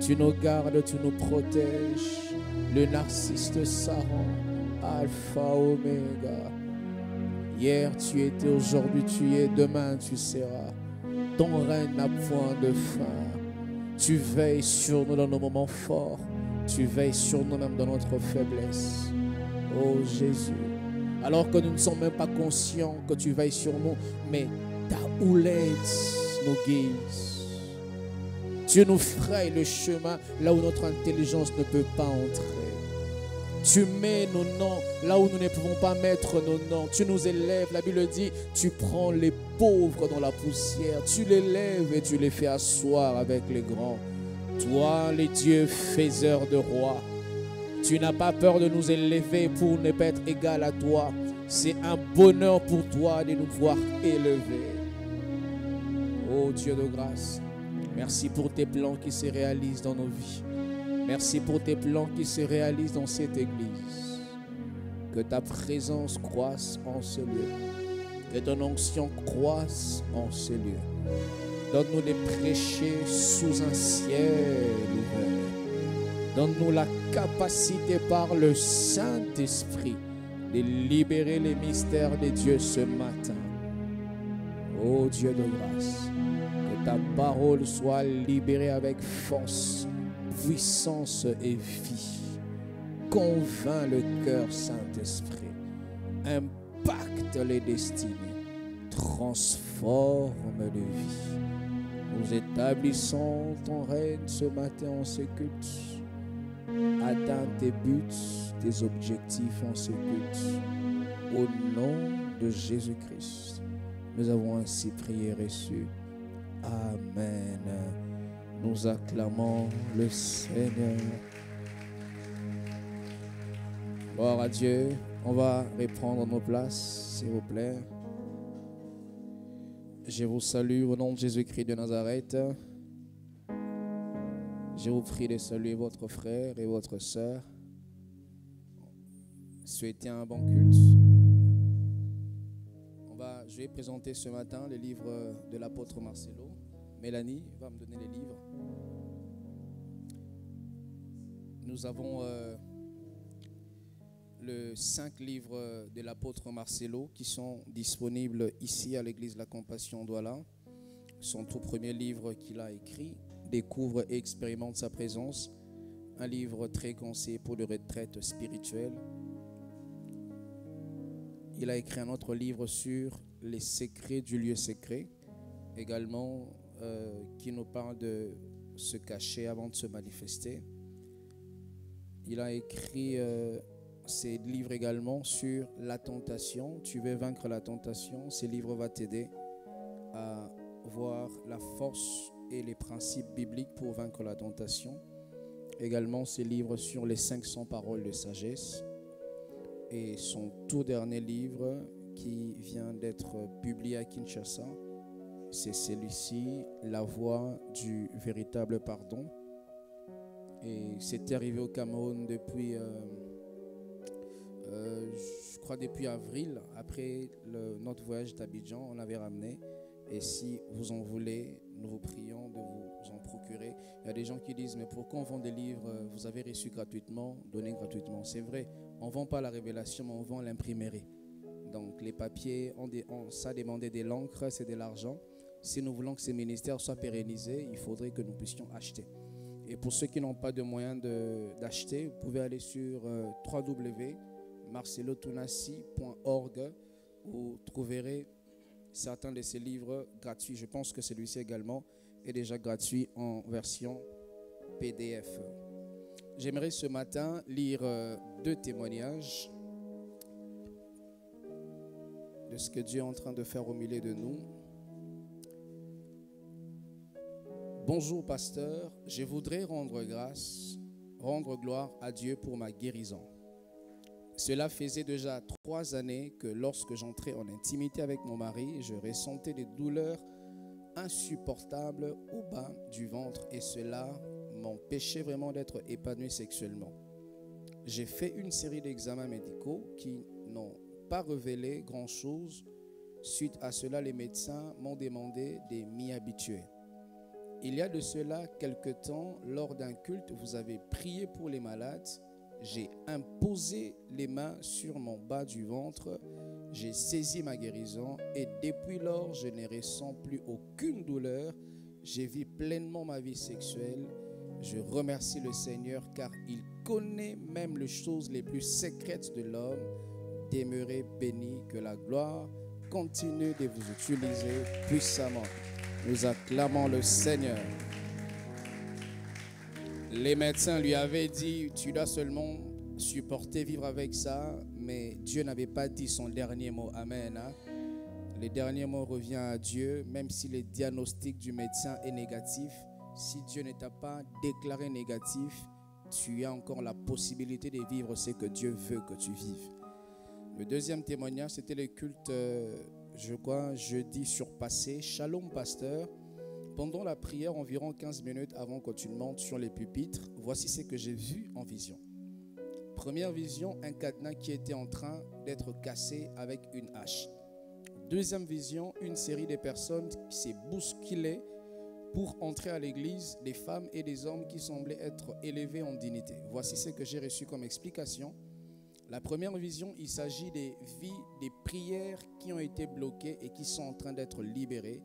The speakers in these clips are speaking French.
Tu nous gardes, tu nous protèges. Le narcisse Saran, Alpha, Oméga. Hier tu étais, aujourd'hui tu es, demain tu seras. Ton règne n'a point de fin. Tu veilles sur nous dans nos moments forts. Tu veilles sur nous-mêmes dans notre faiblesse. Oh Jésus, alors que nous ne sommes même pas conscients que tu veilles sur nous, mais ta houlette nous guise. Tu nous frayes le chemin là où notre intelligence ne peut pas entrer. Tu mets nos noms là où nous ne pouvons pas mettre nos noms. Tu nous élèves, la Bible dit, tu prends les pauvres dans la poussière. Tu les lèves et tu les fais asseoir avec les grands. Toi, les dieux faiseurs de rois, tu n'as pas peur de nous élever pour ne pas être égal à toi. C'est un bonheur pour toi de nous voir élevés. Oh Dieu de grâce, merci pour tes plans qui se réalisent dans nos vies. Merci pour tes plans qui se réalisent dans cette église. Que ta présence croisse en ce lieu. Que ton onction croisse en ce lieu. Donne-nous de prêcher sous un ciel ouvert. Donne-nous la capacité par le Saint-Esprit de libérer les mystères de Dieu ce matin. Ô Dieu de grâce, que ta parole soit libérée avec force, puissance et vie. Convainc le cœur, Saint-Esprit. Impacte les destinées. Transforme les vies. Nous établissons ton règne ce matin en ce culte. Atteins tes buts, tes objectifs en ce culte. Au nom de Jésus-Christ, nous avons ainsi prié et reçu. Amen. Nous acclamons le Seigneur. Gloire à Dieu. On va reprendre nos places, s'il vous plaît. Je vous salue au nom de Jésus-Christ de Nazareth. Je vous prie de saluer votre frère et votre sœur. Souhaitez un bon culte. Je vais présenter ce matin le livre de l'apôtre Marcelo. Mélanie va me donner les livres. Nous avons les 5 livres de l'apôtre Marcelo qui sont disponibles ici à l'église La Compassion Douala. Son tout premier livre qu'il a écrit, Découvre et expérimente sa présence. Un livre très conseillé pour les retraites spirituelles. Il a écrit un autre livre sur les secrets du lieu secret, également qui nous parle de se cacher avant de se manifester. Il a écrit ces livres également sur la tentation. Tu veux vaincre la tentation. Ces livres vont t'aider à voir la force et les principes bibliques pour vaincre la tentation. Également ces livres sur les 500 paroles de sagesse. Et son tout dernier livre qui vient d'être publié à Kinshasa, c'est celui-ci, La voie du véritable pardon. Et c'est arrivé au Cameroun depuis, je crois depuis avril, après notre voyage d'Abidjan, on avait ramené. Et si vous en voulez, nous vous prions de vous en procurer. Il y a des gens qui disent, mais pourquoi on vend des livres, vous avez reçu gratuitement, donné gratuitement. C'est vrai, on ne vend pas la révélation, mais on vend l'imprimerie. Donc les papiers, ça demandait de l'encre, c'est de l'argent. Si nous voulons que ces ministères soient pérennisés, il faudrait que nous puissions acheter. Et pour ceux qui n'ont pas de moyens d'acheter, vous pouvez aller sur www.marcelotunasi.org où vous trouverez certains de ces livres gratuits. Je pense que celui-ci également est déjà gratuit en version PDF. J'aimerais ce matin lire 2 témoignages de ce que Dieu est en train de faire au milieu de nous. Bonjour pasteur, je voudrais rendre gloire à Dieu pour ma guérison. Cela faisait déjà 3 années que lorsque j'entrais en intimité avec mon mari, je ressentais des douleurs insupportables au bas du ventre et cela m'empêchait vraiment d'être épanoui sexuellement. J'ai fait une série d'examens médicaux qui n'ont pas révélé grand-chose. Suite à cela, les médecins m'ont demandé de m'y habituer. Il y a de cela quelque temps, lors d'un culte, vous avez prié pour les malades. J'ai imposé les mains sur mon bas du ventre. J'ai saisi ma guérison et depuis lors, je ne ressens plus aucune douleur. J'ai vu pleinement ma vie sexuelle. Je remercie le Seigneur car il connaît même les choses les plus secrètes de l'homme. Demeurez bénis, que la gloire continue de vous utiliser puissamment. Nous acclamons le Seigneur. Les médecins lui avaient dit, tu dois seulement supporter, vivre avec ça, mais Dieu n'avait pas dit son dernier mot. Amen. Hein? Le dernier mot revient à Dieu, même si le diagnostic du médecin est négatif. Si Dieu ne t'a pas déclaré négatif, tu as encore la possibilité de vivre ce que Dieu veut que tu vives. Le deuxième témoignage, c'était le culte, je crois, jeudi surpassé. Shalom, pasteur. Pendant la prière, environ 15 minutes avant que tu montes sur les pupitres, voici ce que j'ai vu en vision. Première vision, un cadenas qui était en train d'être cassé avec une hache. Deuxième vision, une série de personnes qui s'est bousculée pour entrer à l'église, des femmes et des hommes qui semblaient être élevés en dignité. Voici ce que j'ai reçu comme explication. La première vision, il s'agit des vies, des prières qui ont été bloquées et qui sont en train d'être libérées.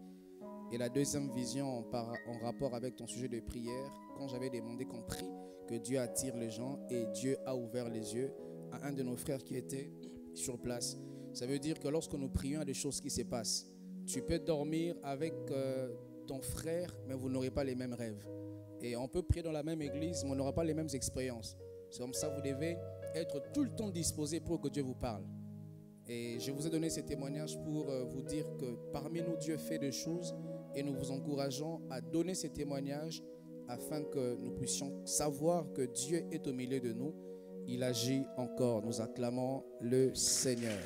Et la deuxième vision en rapport avec ton sujet de prière, quand j'avais demandé qu'on prie, que Dieu attire les gens et Dieu a ouvert les yeux à un de nos frères qui était sur place. Ça veut dire que lorsque nous prions, il y a des choses qui se passent. Tu peux dormir avec ton frère, mais vous n'aurez pas les mêmes rêves. Et on peut prier dans la même église, mais on n'aura pas les mêmes expériences. C'est comme ça, vous devez être tout le temps disposé pour que Dieu vous parle. Et je vous ai donné ces témoignages pour vous dire que parmi nous, Dieu fait des choses et nous vous encourageons à donner ces témoignages afin que nous puissions savoir que Dieu est au milieu de nous. Il agit encore. Nous acclamons le Seigneur.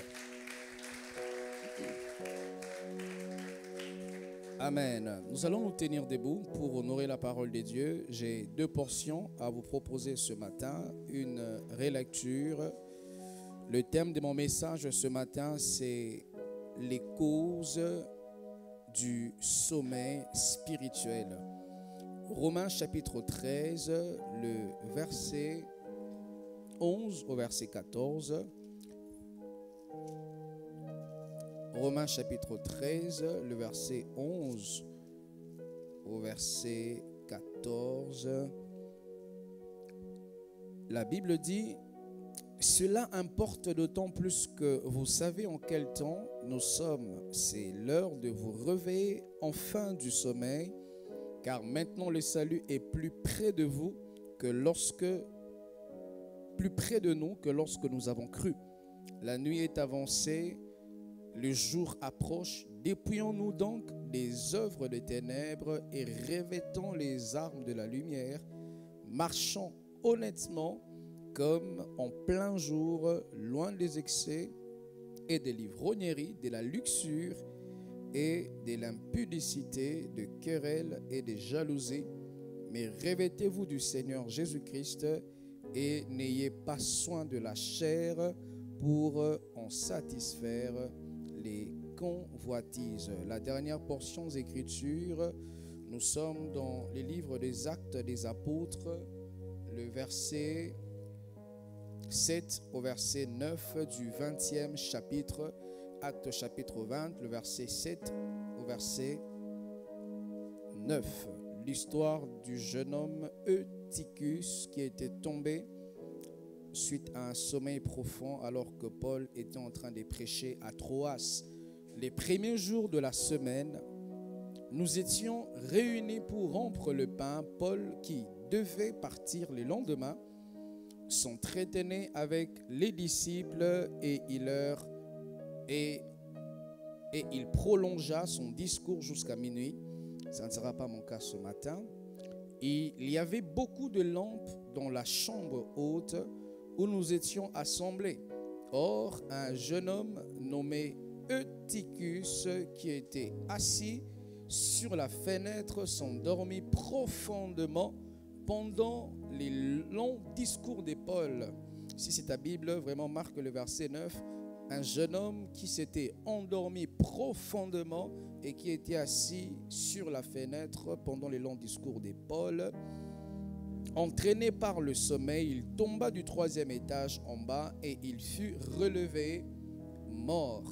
Amen. Nous allons nous tenir debout pour honorer la parole de Dieu. J'ai deux portions à vous proposer ce matin. Une relecture. Le thème de mon message ce matin, c'est les causes du sommeil spirituel. Romains chapitre 13, le verset 11 au verset 14. Romains chapitre 13, le verset 11 au verset 14. La Bible dit: cela importe d'autant plus que vous savez en quel temps nous sommes. C'est l'heure de vous réveiller enfin du sommeil, car maintenant le salut est plus près de vous que plus près de nous que lorsque nous avons cru. La nuit est avancée, le jour approche. Dépouillons-nous donc des œuvres des ténèbres et revêtons les armes de la lumière. Marchons honnêtement comme en plein jour, loin des excès et de l'ivrognerie, de la luxure et de l'impudicité, de querelles et de jalousies. Mais revêtez-vous du Seigneur Jésus-Christ et n'ayez pas soin de la chair pour en satisfaire les convoitises. La dernière portion des Écritures, nous sommes dans les livres des Actes des Apôtres, le verset 7 au verset 9 du 20e chapitre, Actes chapitre 20, le verset 7 au verset 9. L'histoire du jeune homme Eutychus qui était tombé suite à un sommeil profond alors que Paul était en train de prêcher à Troas. Les premiers jours de la semaine, nous étions réunis pour rompre le pain. Paul, qui devait partir le lendemain, s'entretenait avec les disciples et il prolongea son discours jusqu'à minuit. Ça ne sera pas mon cas ce matin. Et il y avait beaucoup de lampes dans la chambre haute où nous étions assemblés. Or, un jeune homme nommé Eutychus, qui était assis sur la fenêtre, s'endormit profondément pendant les longs discours de Paul. Si c'est ta Bible, vraiment marque le verset 9. un jeune homme qui s'était endormi profondément et qui était assis sur la fenêtre pendant les longs discours de Paul. Entraîné par le sommeil, il tomba du 3e étage en bas et il fut relevé mort.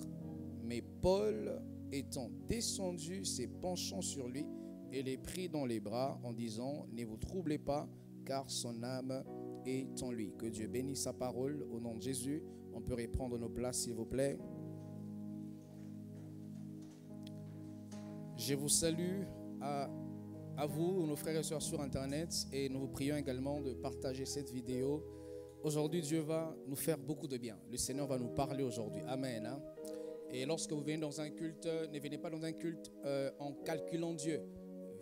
Mais Paul, étant descendu, s'est penchant sur lui et les prit dans les bras en disant « Ne vous troublez pas, car son âme est en lui. » Que Dieu bénisse sa parole. Au nom de Jésus, on peut reprendre nos places, s'il vous plaît. Je vous salue à vous, nos frères et sœurs sur Internet, et nous vous prions également de partager cette vidéo. Aujourd'hui, Dieu va nous faire beaucoup de bien. Le Seigneur va nous parler aujourd'hui. Amen. Hein? Et lorsque vous venez dans un culte, ne venez pas dans un culte en calculant Dieu.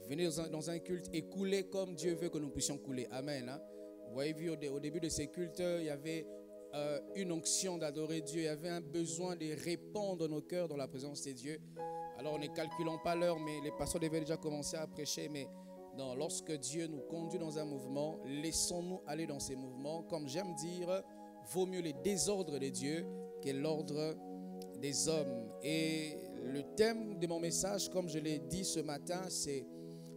Venez dans un culte et coulez comme Dieu veut que nous puissions couler. Amen. Hein? Vous avez vu au début de ces cultes, il y avait une onction d'adorer Dieu. Il y avait un besoin de répandre nos cœurs dans la présence de Dieu. Alors, ne calculons pas l'heure, mais les pasteurs devaient déjà commencer à prêcher. Mais non, lorsque Dieu nous conduit dans un mouvement, laissons-nous aller dans ces mouvements. Comme j'aime dire, vaut mieux les désordres de Dieu que l'ordre des hommes. Et le thème de mon message, comme je l'ai dit ce matin, c'est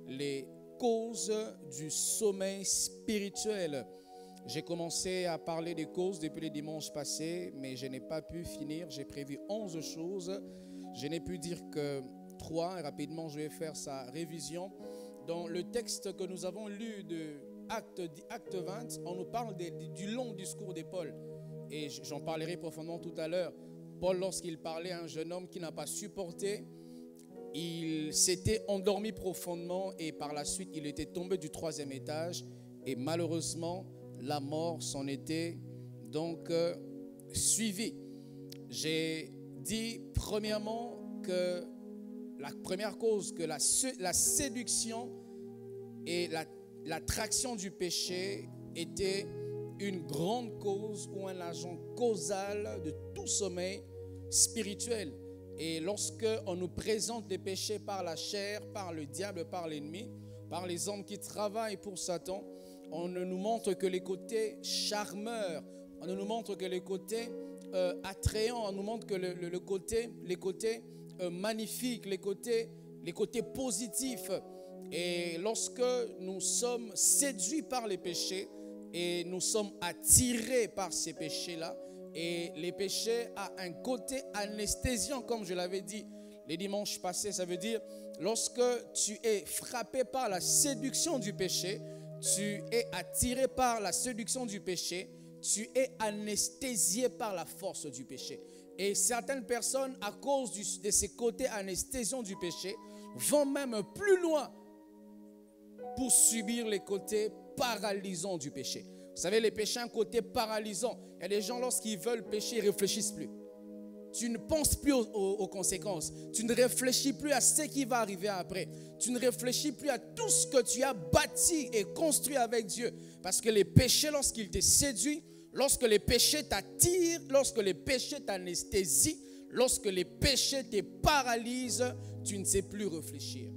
les causes du sommeil spirituel. J'ai commencé à parler des causes depuis les dimanches passés, mais je n'ai pas pu finir. J'ai prévu 11 choses. Je n'ai pu dire que 3. Rapidement, je vais faire sa révision. Dans le texte que nous avons lu de Acte 20, on nous parle du long discours de Paul. Et j'en parlerai profondément tout à l'heure. Paul, lorsqu'il parlait à un jeune homme qui n'a pas supporté, il s'était endormi profondément et par la suite, il était tombé du 3e étage. Et malheureusement, la mort s'en était donc suivie. J'ai dit premièrement que la première cause, que la séduction et l'attraction du péché était une grande cause ou un agent causal de tout sommeil spirituel. Et lorsque on nous présente les péchés par la chair, par le diable, par l'ennemi, par les hommes qui travaillent pour Satan, on ne nous montre que les côtés charmeurs, on ne nous montre que les côtés attrayants, on nous montre que les côtés magnifiques, les côtés positifs. Et lorsque nous sommes séduits par les péchés et nous sommes attirés par ces péchés-là, et les péchés ont un côté anesthésiant, comme je l'avais dit les dimanches passés, ça veut dire lorsque tu es frappé par la séduction du péché, tu es attiré par la séduction du péché, tu es anesthésié par la force du péché. Et certaines personnes, à cause de ces côtés anesthésiants du péché, vont même plus loin pour subir les côtés paralysants du péché. Vous savez, les péchés ont un côté paralysant. Il y a des gens, lorsqu'ils veulent pécher, ils ne réfléchissent plus. Tu ne penses plus aux conséquences. Tu ne réfléchis plus à ce qui va arriver après. Tu ne réfléchis plus à tout ce que tu as bâti et construit avec Dieu. Parce que les péchés, lorsqu'ils te séduisent, lorsque les péchés t'attirent, lorsque les péchés t'anesthésient, lorsque les péchés te paralysent, tu ne sais plus réfléchir.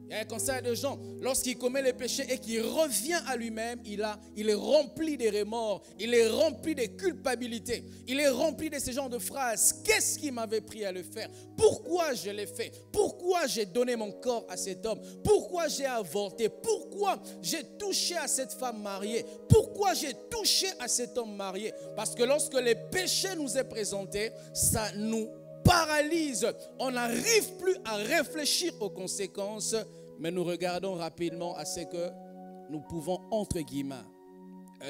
Il y a un conseil de gens, lorsqu'il commet les péchés et qu'il revient à lui-même, il est rempli de remords, il est rempli de culpabilité, il est rempli de ce genre de phrases. Qu'est-ce qui m'avait pris à le faire? Pourquoi je l'ai fait? Pourquoi j'ai donné mon corps à cet homme? Pourquoi j'ai avorté? Pourquoi j'ai touché à cette femme mariée? Pourquoi j'ai touché à cet homme marié? Parce que lorsque les péchés nous est présentés, ça nous paralyse. On n'arrive plus à réfléchir aux conséquences, mais nous regardons rapidement à ce que nous pouvons, entre guillemets,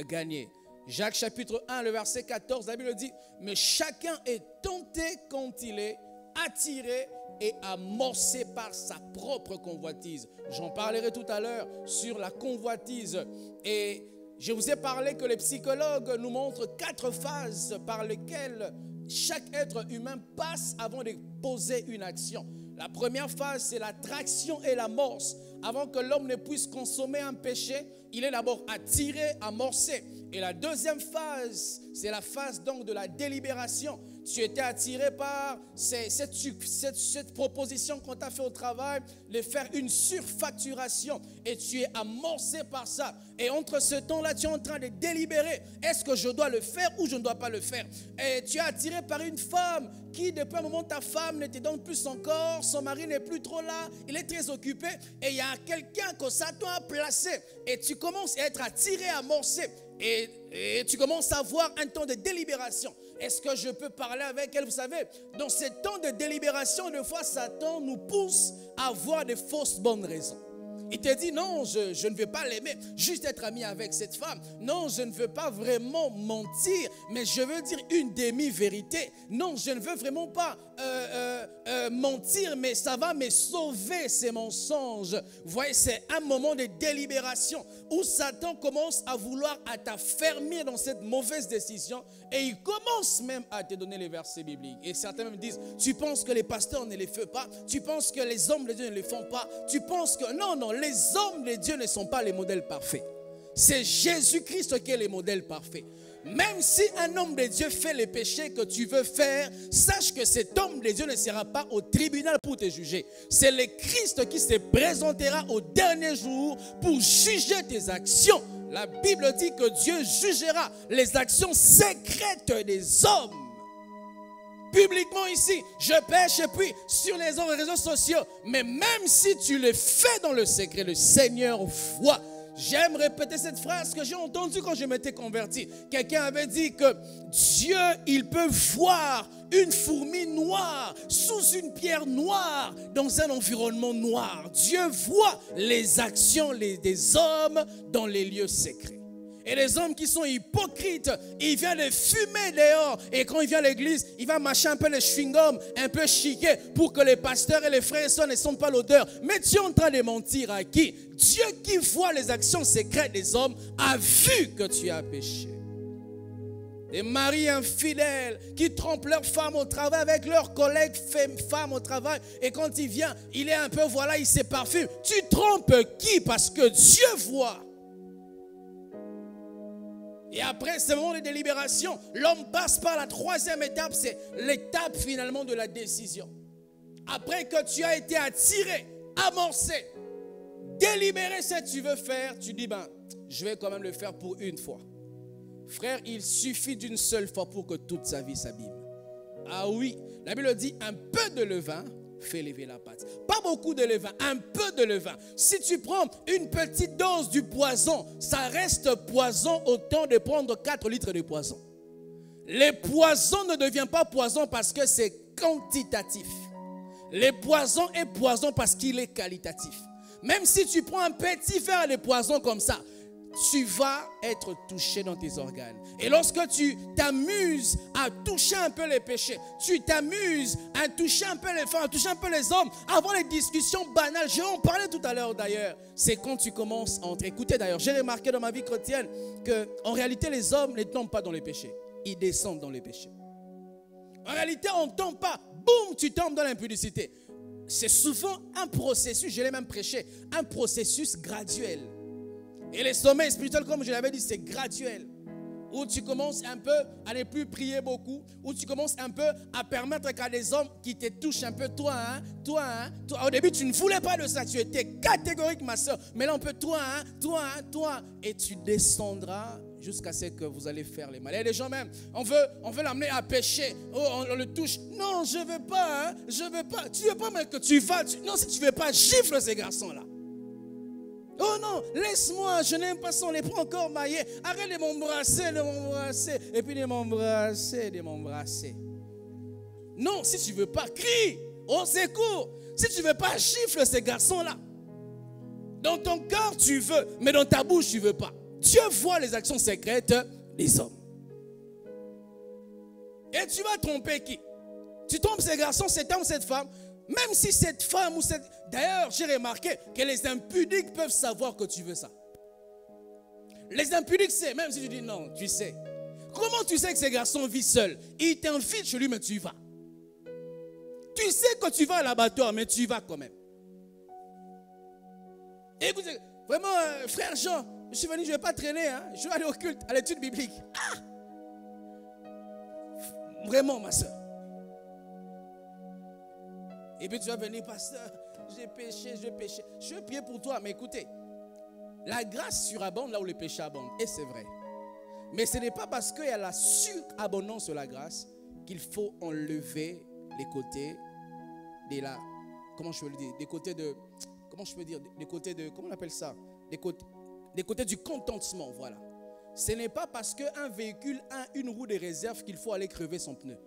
gagner. Jacques chapitre 1, le verset 14, la Bible dit, mais chacun est tenté quand il est attiré et amorcé par sa propre convoitise. J'en parlerai tout à l'heure sur la convoitise. Et je vous ai parlé que les psychologues nous montrent 4 phases par lesquelles chaque être humain passe avant de poser une action. La première phase, c'est l'attraction et l'amorce. Avant que l'homme ne puisse consommer un péché, il est d'abord attiré, amorcé. Et la deuxième phase, c'est la phase donc de la délibération. tu étais attiré par cette proposition qu'on t'a fait au travail, de faire une surfacturation, et tu es amorcé par ça. Et entre ce temps-là, tu es en train de délibérer. Est-ce que je dois le faire ou je ne dois pas le faire? Et tu es attiré par une femme qui, depuis un moment, ta femme ne te donne plus son corps, son mari n'est plus trop là, il est très occupé, et il y a quelqu'un que Satan a placé, et tu commences à être attiré, amorcé, et tu commences à avoir un temps de délibération. Est-ce que je peux parler avec elle? Vous savez, dans ce temps de délibération, des fois, Satan nous pousse à avoir de fausses bonnes raisons. Il te dit, non, je ne veux pas l'aimer, juste être ami avec cette femme. Non, je ne veux pas vraiment mentir, mais je veux dire une demi-vérité. Non, je ne veux vraiment pas mentir, mais ça va me sauver ces mensonges. Vous voyez, c'est un moment de délibération où Satan commence à vouloir t'affermir dans cette mauvaise décision, et il commence même à te donner les versets bibliques. Et certains me disent, tu penses que les pasteurs ne les font pas? Tu penses que les hommes de Dieu ne les font pas? Tu penses que... Non, les hommes de Dieu ne sont pas les modèles parfaits. C'est Jésus-Christ qui est le modèle parfait. Même si un homme de Dieu fait les péchés que tu veux faire, sache que cet homme de Dieu ne sera pas au tribunal pour te juger. C'est le Christ qui se présentera au dernier jour pour juger tes actions. La Bible dit que Dieu jugera les actions secrètes des hommes. Publiquement ici, je pêche et puis sur les réseaux sociaux. Mais même si tu le fais dans le secret, le Seigneur voit. J'aime répéter cette phrase que j'ai entendue quand je m'étais converti. Quelqu'un avait dit que Dieu, il peut voir une fourmi noire sous une pierre noire dans un environnement noir. Dieu voit les actions des hommes dans les lieux secrets. Et les hommes qui sont hypocrites, ils viennent de fumer dehors. Et quand il vient à l'église, il va mâcher un peu les chewing-gums, un peu chiquer pour que les pasteurs et les frères et sœurs ne sentent pas l'odeur. Mais tu es en train de mentir à qui? Dieu qui voit les actions secrètes des hommes a vu que tu as péché. Des maris infidèles qui trompent leurs femmes au travail avec leurs collègues femmes au travail. Et quand il vient, il est un peu, voilà, il se parfume. Tu trompes qui? Parce que Dieu voit. Et après ce moment de délibération, l'homme passe par la troisième étape, c'est l'étape finalement de la décision. Après que tu as été attiré, amorcé, délibéré ce que tu veux faire, tu dis, je vais quand même le faire pour une fois. Frère, il suffit d'une seule fois pour que toute sa vie s'abîme. Ah oui, la Bible dit, un peu de levain fait lever la pâte. Pas beaucoup de levain, un peu de levain. Si tu prends une petite dose du poison, ça reste poison autant de prendre 4 litres de poison. Le poison ne devient pas poison parce que c'est quantitatif. Le poison est poison parce qu'il est qualitatif. Même si tu prends un petit verre de poison comme ça, tu vas être touché dans tes organes. Et lorsque tu t'amuses à toucher un peu les péchés, tu t'amuses à toucher un peu les femmes, à toucher un peu les hommes, à avoir des discussions banales. Je vais en parler tout à l'heure d'ailleurs. C'est quand tu commences à entrer. Écoutez d'ailleurs, j'ai remarqué dans ma vie chrétienne qu'en réalité les hommes ne tombent pas dans les péchés. Ils descendent dans les péchés. En réalité on ne tombe pas. Boum, tu tombes dans l'impudicité. C'est souvent un processus, je l'ai même prêché, un processus graduel. Et le sommeil spirituel, comme je l'avais dit, c'est graduel. Où tu commences un peu à ne plus prier beaucoup, où tu commences un peu à permettre qu'à des hommes qui te touchent un peu, toi. Au début, tu ne voulais pas de ça, tu étais catégorique, ma soeur. Mais là, on peut toi. Et tu descendras jusqu'à ce que vous allez faire les mal. Et les gens même, on veut l'amener à pécher. Oh, on le touche. Non, je ne veux pas, je ne veux pas. Tu ne veux pas même que tu vas. Non, si tu ne veux pas, gifle ces garçons-là. Oh non, laisse-moi, je n'aime pas ça, on les prend encore maillés. Arrête de m'embrasser, et puis de m'embrasser. Non, si tu ne veux pas, crie, au secours. Si tu ne veux pas, gifle ces garçons-là. Dans ton cœur, tu veux, mais dans ta bouche, tu ne veux pas. Dieu voit les actions secrètes des hommes. Et tu vas tromper qui? Tu trompes ces garçons, cet homme, cette femme. Même si cette femme ou cette... D'ailleurs, j'ai remarqué que les impudiques peuvent savoir que tu veux ça. Les impudiques, c'est, même si tu dis non, tu sais. Comment tu sais que ces garçons vivent seuls? Il t'invite chez lui, mais tu y vas. Tu sais que tu vas à l'abattoir, mais tu y vas quand même. Écoutez, vraiment, frère Jean, je suis venu, je ne vais pas traîner, je vais aller au culte, à l'étude biblique. Vraiment, ma soeur. Et puis tu vas venir, pasteur, j'ai péché, j'ai péché. Je vais prier pour toi, mais écoutez, la grâce surabonde là où le péché abonde. Et c'est vrai. Mais ce n'est pas parce qu'il y a la surabondance de la grâce qu'il faut enlever les côtés de la... Comment je peux le dire? Des côtés de... Comment je peux dire? Des côtés de... Comment on appelle ça? Des côtés du contentement, voilà. Ce n'est pas parce qu'un véhicule a une roue de réserve qu'il faut aller crever son pneu.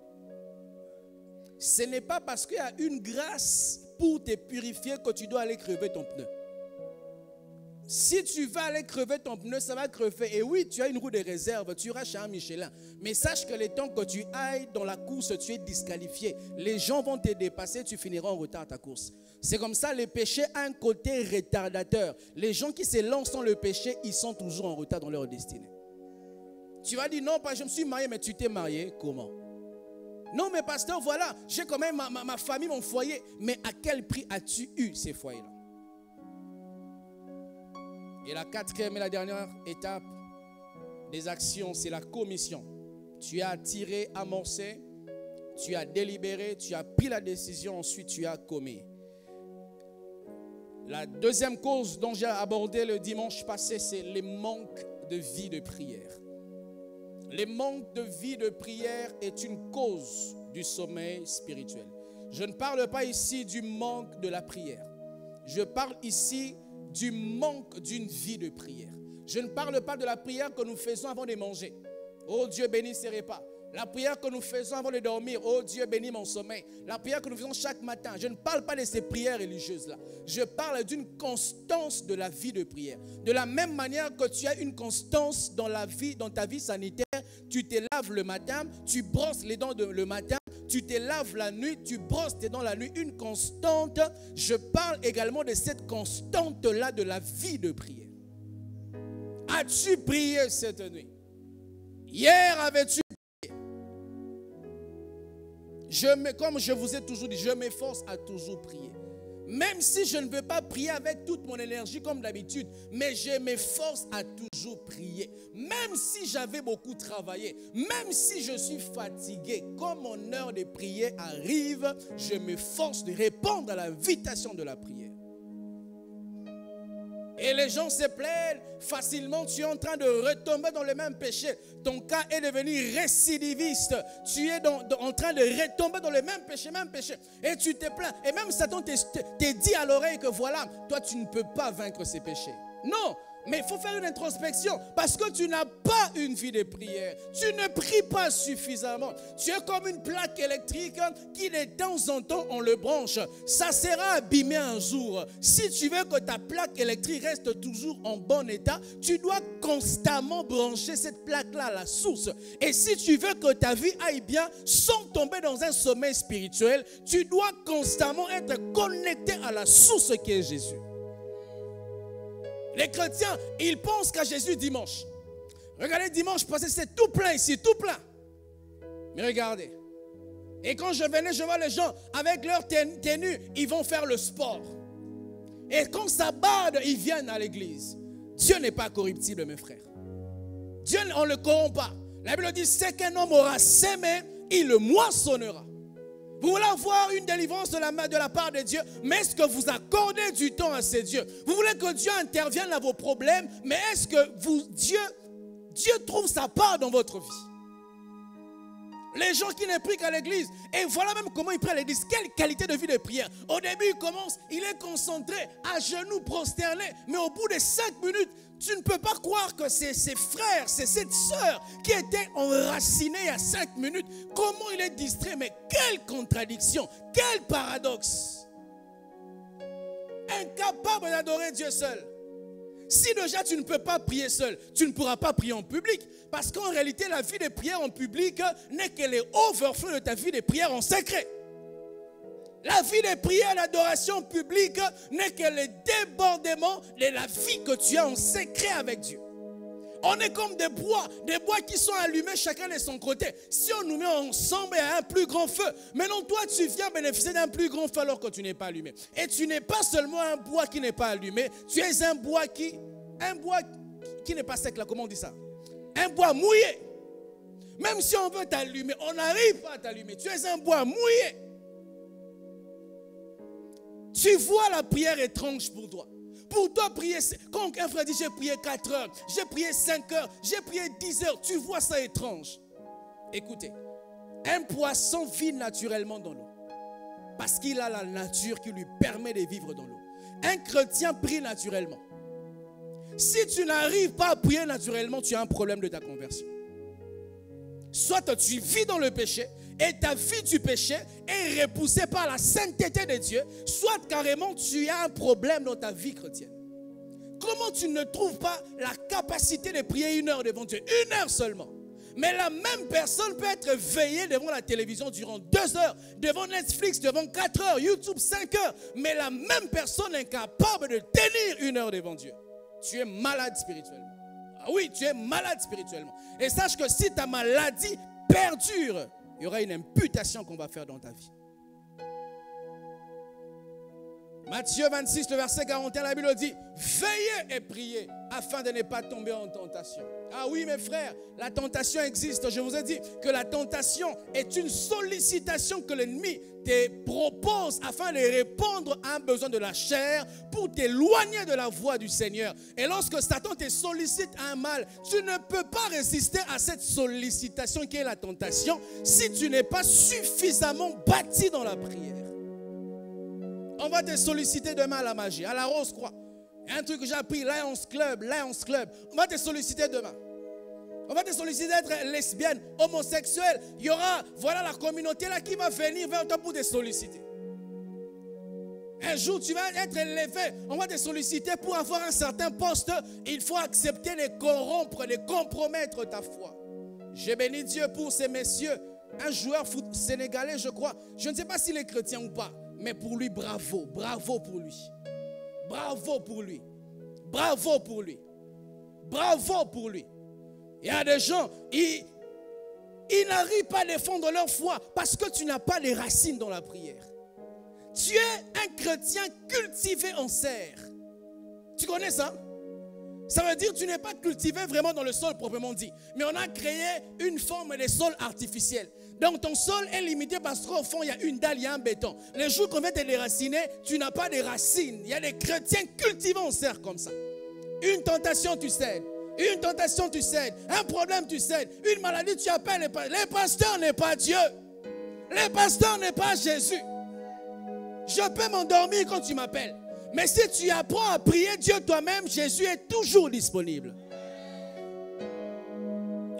Ce n'est pas parce qu'il y a une grâce pour te purifier que tu dois aller crever ton pneu. Si tu vas aller crever ton pneu, ça va crever. Et oui, tu as une roue de réserve, tu iras chez un Michelin. Mais sache que le temps que tu ailles dans la course, tu es disqualifié. Les gens vont te dépasser, tu finiras en retard à ta course. C'est comme ça, le péché a un côté retardateur. Les gens qui se lancent dans le péché, ils sont toujours en retard dans leur destinée. Tu vas dire, non, pas je me suis marié, mais tu t'es marié, comment? Non, mais pasteur, voilà, j'ai quand même ma famille, mon foyer. Mais à quel prix as-tu eu ces foyers-là? Et la quatrième et la dernière étape des actions, c'est la commission. Tu as attiré, amorcé, tu as délibéré, tu as pris la décision, ensuite tu as commis. La deuxième cause dont j'ai abordé le dimanche passé, c'est le manque de vie de prière. Le manque de vie de prière est une cause du sommeil spirituel. Je ne parle pas ici du manque de la prière. Je parle ici du manque d'une vie de prière. Je ne parle pas de la prière que nous faisons avant de manger. Oh Dieu bénit ces repas. La prière que nous faisons avant de dormir. Oh Dieu bénit mon sommeil. La prière que nous faisons chaque matin. Je ne parle pas de ces prières religieuses-là. Je parle d'une constance de la vie de prière. De la même manière que tu as une constance dans ta vie sanitaire, tu te laves le matin, tu brosses les dents le matin, tu te laves la nuit, tu brosses tes dents la nuit. Une constante. Je parle également de cette constante-là de la vie de prière. As-tu prié cette nuit? Hier avais-tu prié? Comme je vous ai toujours dit, je m'efforce à toujours prier. Même si je ne veux pas prier avec toute mon énergie comme d'habitude, mais je m'efforce à toujours prier. Même si j'avais beaucoup travaillé, même si je suis fatigué, comme mon heure de prier arrive, je m'efforce de répondre à l'invitation de la prière. Et les gens se plaignent facilement, tu es en train de retomber dans le même péché. Ton cas est devenu récidiviste. Tu es en train de retomber dans le même péché. Et tu te plains. Et même Satan te dit à l'oreille que voilà, toi tu ne peux pas vaincre ces péchés. Non, mais il faut faire une introspection parce que tu n'as pas une vie de prière. Tu ne pries pas suffisamment. Tu es comme une plaque électrique qui de temps en temps on le branche. Ça sera abîmé un jour. Si tu veux que ta plaque électrique reste toujours en bon état, tu dois constamment brancher cette plaque-là à la source. Et si tu veux que ta vie aille bien sans tomber dans un sommeil spirituel, tu dois constamment être connecté à la source qui est Jésus. Les chrétiens, ils pensent qu'à Jésus dimanche. Regardez, dimanche passé, c'est tout plein ici, tout plein. Mais regardez. Et quand je venais, je vois les gens avec leur tenue, ils vont faire le sport. Et quand ça barde, ils viennent à l'église. Dieu n'est pas corruptible, mes frères. Dieu, on ne le corrompt pas. La Bible dit, c'est qu'un homme aura semé, il le moissonnera. Vous voulez avoir une délivrance de la part de Dieu, mais est-ce que vous accordez du temps à ces dieux? Vous voulez que Dieu intervienne dans vos problèmes, mais est-ce que Dieu trouve sa part dans votre vie? Les gens qui ne prient qu'à l'église, et voilà même comment ils prient à l'église. Quelle qualité de vie de prière. Au début, il commence, il est concentré, à genoux, prosterné, mais au bout de 5 minutes, tu ne peux pas croire que c'est ses frères, c'est cette sœur qui était enracinée il y a 5 minutes. Comment il est distrait, mais quelle contradiction, quel paradoxe. Incapable d'adorer Dieu seul. Si déjà tu ne peux pas prier seul, tu ne pourras pas prier en public. Parce qu'en réalité, la vie de prière en public n'est que les overflows de ta vie de prière en secret. La vie de prière, l'adoration publique n'est que le débordement de la vie que tu as en secret avec Dieu. On est comme des bois qui sont allumés chacun de son côté. Si on nous met ensemble, il y a un plus grand feu. Maintenant, toi, tu viens bénéficier d'un plus grand feu alors que tu n'es pas allumé. Et tu n'es pas seulement un bois qui n'est pas allumé, tu es un bois qui n'est pas sec, là, comment on dit ça? Un bois mouillé. Même si on veut t'allumer, on n'arrive pas à t'allumer. Tu es un bois mouillé. Tu vois la prière étrange pour toi. Pour toi, prier, quand un frère dit j'ai prié 4 heures, j'ai prié 5 heures, j'ai prié 10 heures, tu vois ça étrange. Écoutez, un poisson vit naturellement dans l'eau parce qu'il a la nature qui lui permet de vivre dans l'eau. Un chrétien prie naturellement. Si tu n'arrives pas à prier naturellement, tu as un problème de ta conversion. Soit tu vis dans le péché et ta vie du péché est repoussée par la sainteté de Dieu, soit carrément tu as un problème dans ta vie chrétienne. Comment tu ne trouves pas la capacité de prier 1 heure devant Dieu? 1 heure seulement. Mais la même personne peut être veillée devant la télévision durant 2 heures, devant Netflix, devant 4 heures, YouTube 5 heures. Mais la même personne est incapable de tenir 1 heure devant Dieu. Tu es malade spirituellement. Ah oui, tu es malade spirituellement. Et sache que si ta maladie perdure, il y aura une imputation qu'on va faire dans ta vie. Matthieu 26, le verset 41, la Bible dit, veillez et priez afin de ne pas tomber en tentation. Ah oui, mes frères, la tentation existe. Je vous ai dit que la tentation est une sollicitation que l'ennemi te propose afin de répondre à un besoin de la chair pour t'éloigner de la voie du Seigneur. Et lorsque Satan te sollicite un mal, tu ne peux pas résister à cette sollicitation qui est la tentation si tu n'es pas suffisamment bâti dans la prière. On va te solliciter demain à la magie, à la Rose-Croix. Un truc que j'ai appris, Lions Club. On va te solliciter demain. On va te solliciter d'être lesbienne, homosexuelle. Il y aura, voilà la communauté là qui va venir vers toi pour te solliciter. Un jour, tu vas être élevé. On va te solliciter pour avoir un certain poste. Il faut accepter de corrompre, de compromettre ta foi. Je bénis Dieu pour ces messieurs. Un joueur sénégalais, je crois. Je ne sais pas s'il est chrétien ou pas. Mais pour lui, bravo. Bravo pour lui. Bravo pour lui. Bravo pour lui. Bravo pour lui. Il y a des gens, ils n'arrivent pas à défendre leur foi parce que tu n'as pas les racines dans la prière. Tu es un chrétien cultivé en serre. Tu connais ça? Ça veut dire que tu n'es pas cultivé vraiment dans le sol proprement dit. Mais on a créé une forme de sol artificiel. Donc ton sol est limité parce qu'au fond, il y a une dalle, il y a un béton. Les jours qu'on vient te déraciner, tu n'as pas de racines. Il y a des chrétiens cultivés en serre comme ça. Une tentation, tu cèdes. Une tentation, tu cèdes. Un problème, tu cèdes. Une maladie, tu appelles. Les pasteurs n'est pas Dieu. Les pasteurs n'est pas Jésus. Je peux m'endormir quand tu m'appelles. Mais si tu apprends à prier Dieu toi-même, Jésus est toujours disponible.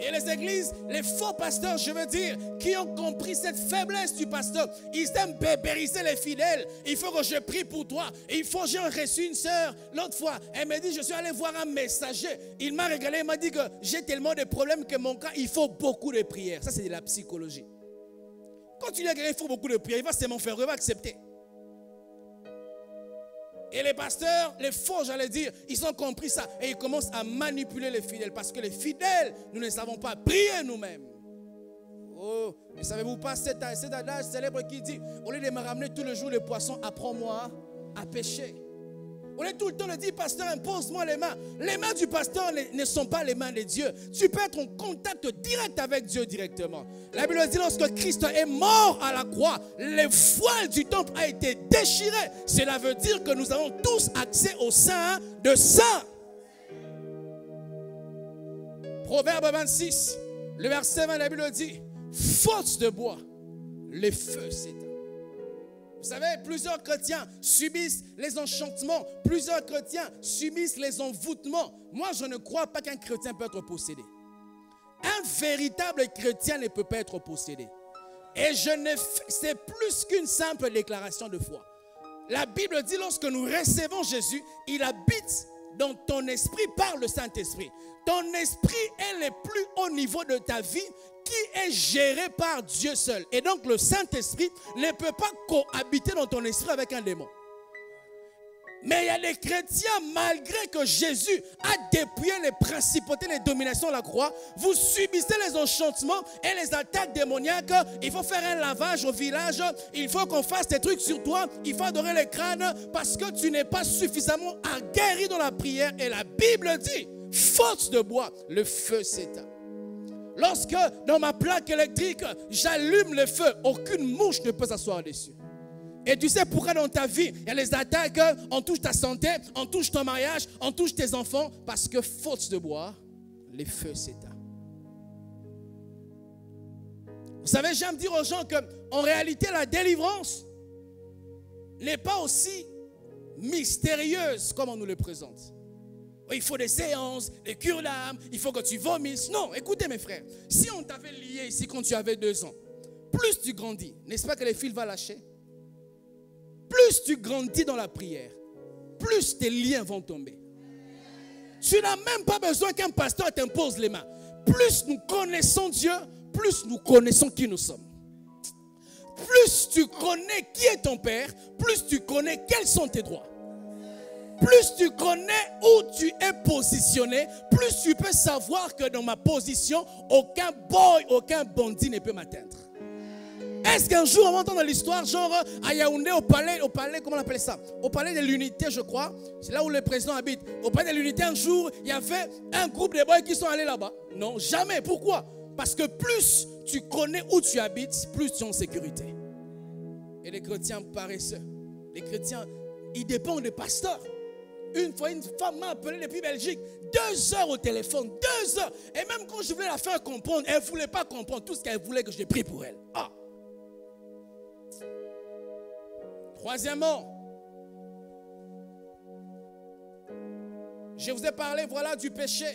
Et les églises, les faux pasteurs, je veux dire, qui ont compris cette faiblesse du pasteur, ils aiment bébériser les fidèles. Il faut que je prie pour toi. Il faut, j'ai reçu une sœur l'autre fois. Elle m'a dit, je suis allé voir un messager. Il m'a regardé, il m'a dit que j'ai tellement de problèmes que mon cas, il faut beaucoup de prières. Ça, c'est de la psychologie. Quand tu dis qu'il faut beaucoup de prières, il va seulement faire, il va accepter. Et les pasteurs, les faux, j'allais dire, ils ont compris ça. Et ils commencent à manipuler les fidèles. Parce que les fidèles, nous ne savons pas prier nous-mêmes. Oh, ne savez-vous pas cet adage célèbre qui dit, au lieu de me ramener tous les jours les poissons, apprends-moi à pêcher. On est tout le temps de dire, pasteur, impose-moi les mains. Les mains du pasteur ne sont pas les mains de Dieu. Tu peux être en contact direct avec Dieu directement. La Bible dit, lorsque Christ est mort à la croix, le voile du temple a été déchiré. Cela veut dire que nous avons tous accès au Saint de Saints. Proverbe 26, le verset 20, la Bible dit, faute de bois, le feu s'éteint. Vous savez, plusieurs chrétiens subissent les enchantements. Plusieurs chrétiens subissent les envoûtements. Moi, je ne crois pas qu'un chrétien peut être possédé. Un véritable chrétien ne peut pas être possédé. Et c'est plus qu'une simple déclaration de foi. La Bible dit, lorsque nous recevons Jésus, il habite dans ton esprit par le Saint-Esprit. Ton esprit est le plus haut niveau de ta vie qui est géré par Dieu seul. Et donc le Saint-Esprit ne peut pas cohabiter dans ton esprit avec un démon. Mais il y a des chrétiens, malgré que Jésus a dépouillé les principautés, les dominations de la croix, vous subissez les enchantements et les attaques démoniaques. Il faut faire un lavage au village, il faut qu'on fasse des trucs sur toi, il faut adorer les crânes parce que tu n'es pas suffisamment aguerri dans la prière. Et la Bible dit, faute de bois, le feu s'éteint. Lorsque dans ma plaque électrique, j'allume le feu, aucune mouche ne peut s'asseoir dessus. Et tu sais pourquoi dans ta vie, il y a les attaques, on touche ta santé, on touche ton mariage, on touche tes enfants, parce que faute de bois, les feux s'éteignent. Vous savez, j'aime dire aux gens qu'en réalité, la délivrance n'est pas aussi mystérieuse comme on nous le présente. Il faut des séances, des cures d'âme, il faut que tu vomisses. Non, écoutez mes frères, si on t'avait lié ici quand tu avais 2 ans, plus tu grandis, n'est-ce pas que les fils vont lâcher? Plus tu grandis dans la prière, plus tes liens vont tomber. Tu n'as même pas besoin qu'un pasteur t'impose les mains. Plus nous connaissons Dieu, plus nous connaissons qui nous sommes. Plus tu connais qui est ton Père, plus tu connais quels sont tes droits. Plus tu connais où tu es positionné, plus tu peux savoir que dans ma position, aucun boy, aucun bandit ne peut m'atteindre. Est-ce qu'un jour, on va entendre l'histoire, genre à Yaoundé, au palais, comment on appelle ça? Au palais de l'unité, je crois. C'est là où le président habite. Au palais de l'unité, un jour, il y avait un groupe de boys qui sont allés là-bas. Non, jamais. Pourquoi? Parce que plus tu connais où tu habites, plus tu es en sécurité. Et les chrétiens paresseux, les chrétiens, ils dépendent des pasteurs. Une fois, une femme m'a appelé depuis Belgique, 2 heures au téléphone, 2 heures. Et même quand je voulais la faire comprendre, elle ne voulait pas comprendre tout ce qu'elle voulait que je prie pour elle. Ah. Troisièmement, je vous ai parlé, voilà, du péché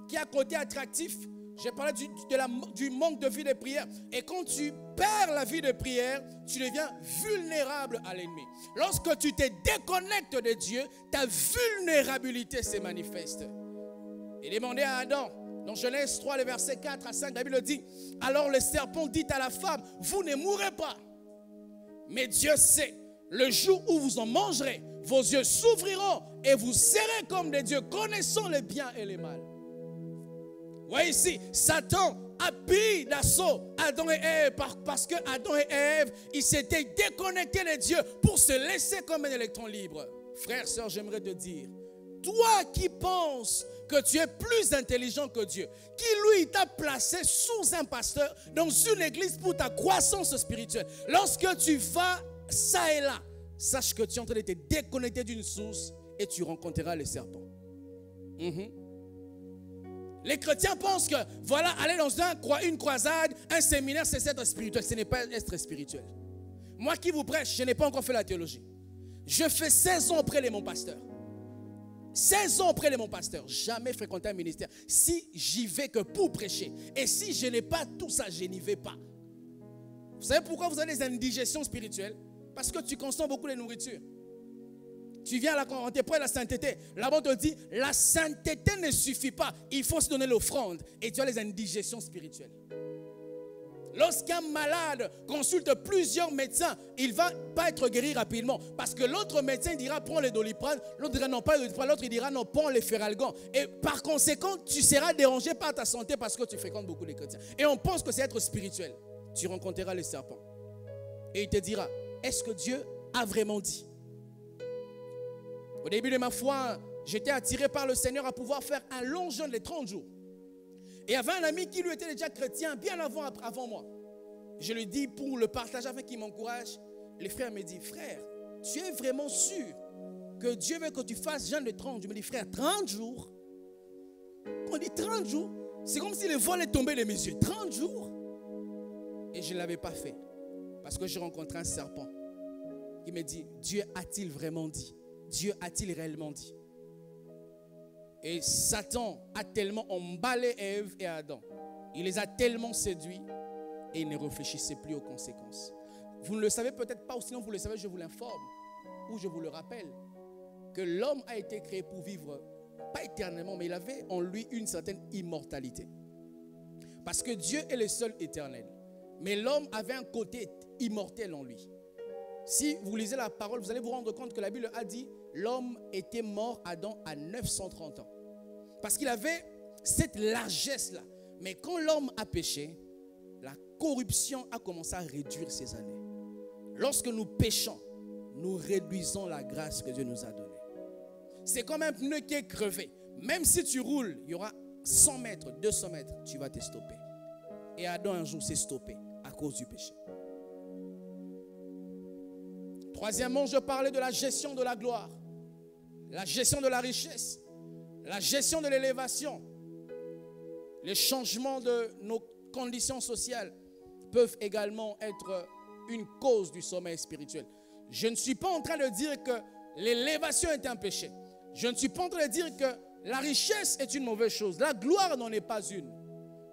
qui a côté attractif. J'ai parlé du manque de vie de prière. Et quand tu perds la vie de prière, tu deviens vulnérable à l'ennemi. Lorsque tu te déconnectes de Dieu, ta vulnérabilité se manifeste. Il demandait à Adam, dans Genèse 3, le verset 4 à 5, la Bible dit, alors le serpent dit à la femme, vous ne mourrez pas. Mais Dieu sait, le jour où vous en mangerez, vos yeux s'ouvriront et vous serez comme des dieux, connaissant le bien et le mal. Vous voyez ici, Satan a pris d'assaut Adam et Ève parce que Adam et Ève, ils s'étaient déconnectés de Dieu pour se laisser comme un électron libre. Frère, sœur, j'aimerais te dire, toi qui penses que tu es plus intelligent que Dieu, qui lui t'a placé sous un pasteur dans une église pour ta croissance spirituelle, lorsque tu vas ça et là, sache que tu es en train de te déconnecter d'une source et tu rencontreras le serpent. Les chrétiens pensent que, voilà, aller dans une croisade, un séminaire, c'est être spirituel. Ce n'est pas être spirituel. Moi qui vous prêche, je n'ai pas encore fait la théologie. Je fais 16 ans auprès de mon pasteur. 16 ans auprès de mon pasteur. Jamais fréquenté un ministère. Si j'y vais que pour prêcher. Et si je n'ai pas tout ça, je n'y vais pas. Vous savez pourquoi vous avez des indigestions spirituelles? Parce que tu consommes beaucoup de nourriture. Tu viens là, on te prend la sainteté. Là-bas, on te dit, la sainteté ne suffit pas. Il faut se donner l'offrande. Et tu as les indigestions spirituelles. Lorsqu'un malade consulte plusieurs médecins, il ne va pas être guéri rapidement. Parce que l'autre médecin dira, prends le Doliprane. L'autre dira, non, pas le Doliprane. L'autre dira, non, prends le Feralgan. Et par conséquent, tu seras dérangé par ta santé parce que tu fréquentes beaucoup les chrétiens. Et on pense que c'est être spirituel. Tu rencontreras le serpent. Et il te dira, est-ce que Dieu a vraiment dit? Au début de ma foi, j'étais attiré par le Seigneur à pouvoir faire un long jeûne de 30 jours. Et il y avait un ami qui lui était déjà chrétien bien avant moi. Je lui dis pour le partager afin qu'il m'encourage. Le frère me dit, frère, tu es vraiment sûr que Dieu veut que tu fasses jeûne de 30 jours? Je me dis, frère, 30 jours? On dit 30 jours? C'est comme si le voile est tombé de mes yeux. 30 jours? Et je ne l'avais pas fait. Parce que j'ai rencontré un serpent. Il me dit, Dieu a-t-il vraiment dit? Dieu a-t-il réellement dit? Et Satan a tellement emballé Ève et Adam. Il les a tellement séduits et ils ne réfléchissaient plus aux conséquences. Vous ne le savez peut-être pas, ou sinon vous le savez, je vous l'informe. Ou je vous le rappelle. Que l'homme a été créé pour vivre, pas éternellement, mais il avait en lui une certaine immortalité. Parce que Dieu est le seul éternel. Mais l'homme avait un côté immortel en lui. Si vous lisez la parole, vous allez vous rendre compte que la Bible a dit l'homme était mort, Adam, à 930 ans. Parce qu'il avait cette largesse-là. Mais quand l'homme a péché, la corruption a commencé à réduire ses années. Lorsque nous péchons, nous réduisons la grâce que Dieu nous a donnée. C'est comme un pneu qui est crevé. Même si tu roules, il y aura 100 mètres, 200 mètres, tu vas te stopper. Et Adam un jour s'est stoppé à cause du péché. Troisièmement, je parlais de la gestion de la gloire, la gestion de la richesse, la gestion de l'élévation. Les changements de nos conditions sociales peuvent également être une cause du sommeil spirituel. Je ne suis pas en train de dire que l'élévation est un péché. Je ne suis pas en train de dire que la richesse est une mauvaise chose. La gloire n'en est pas une.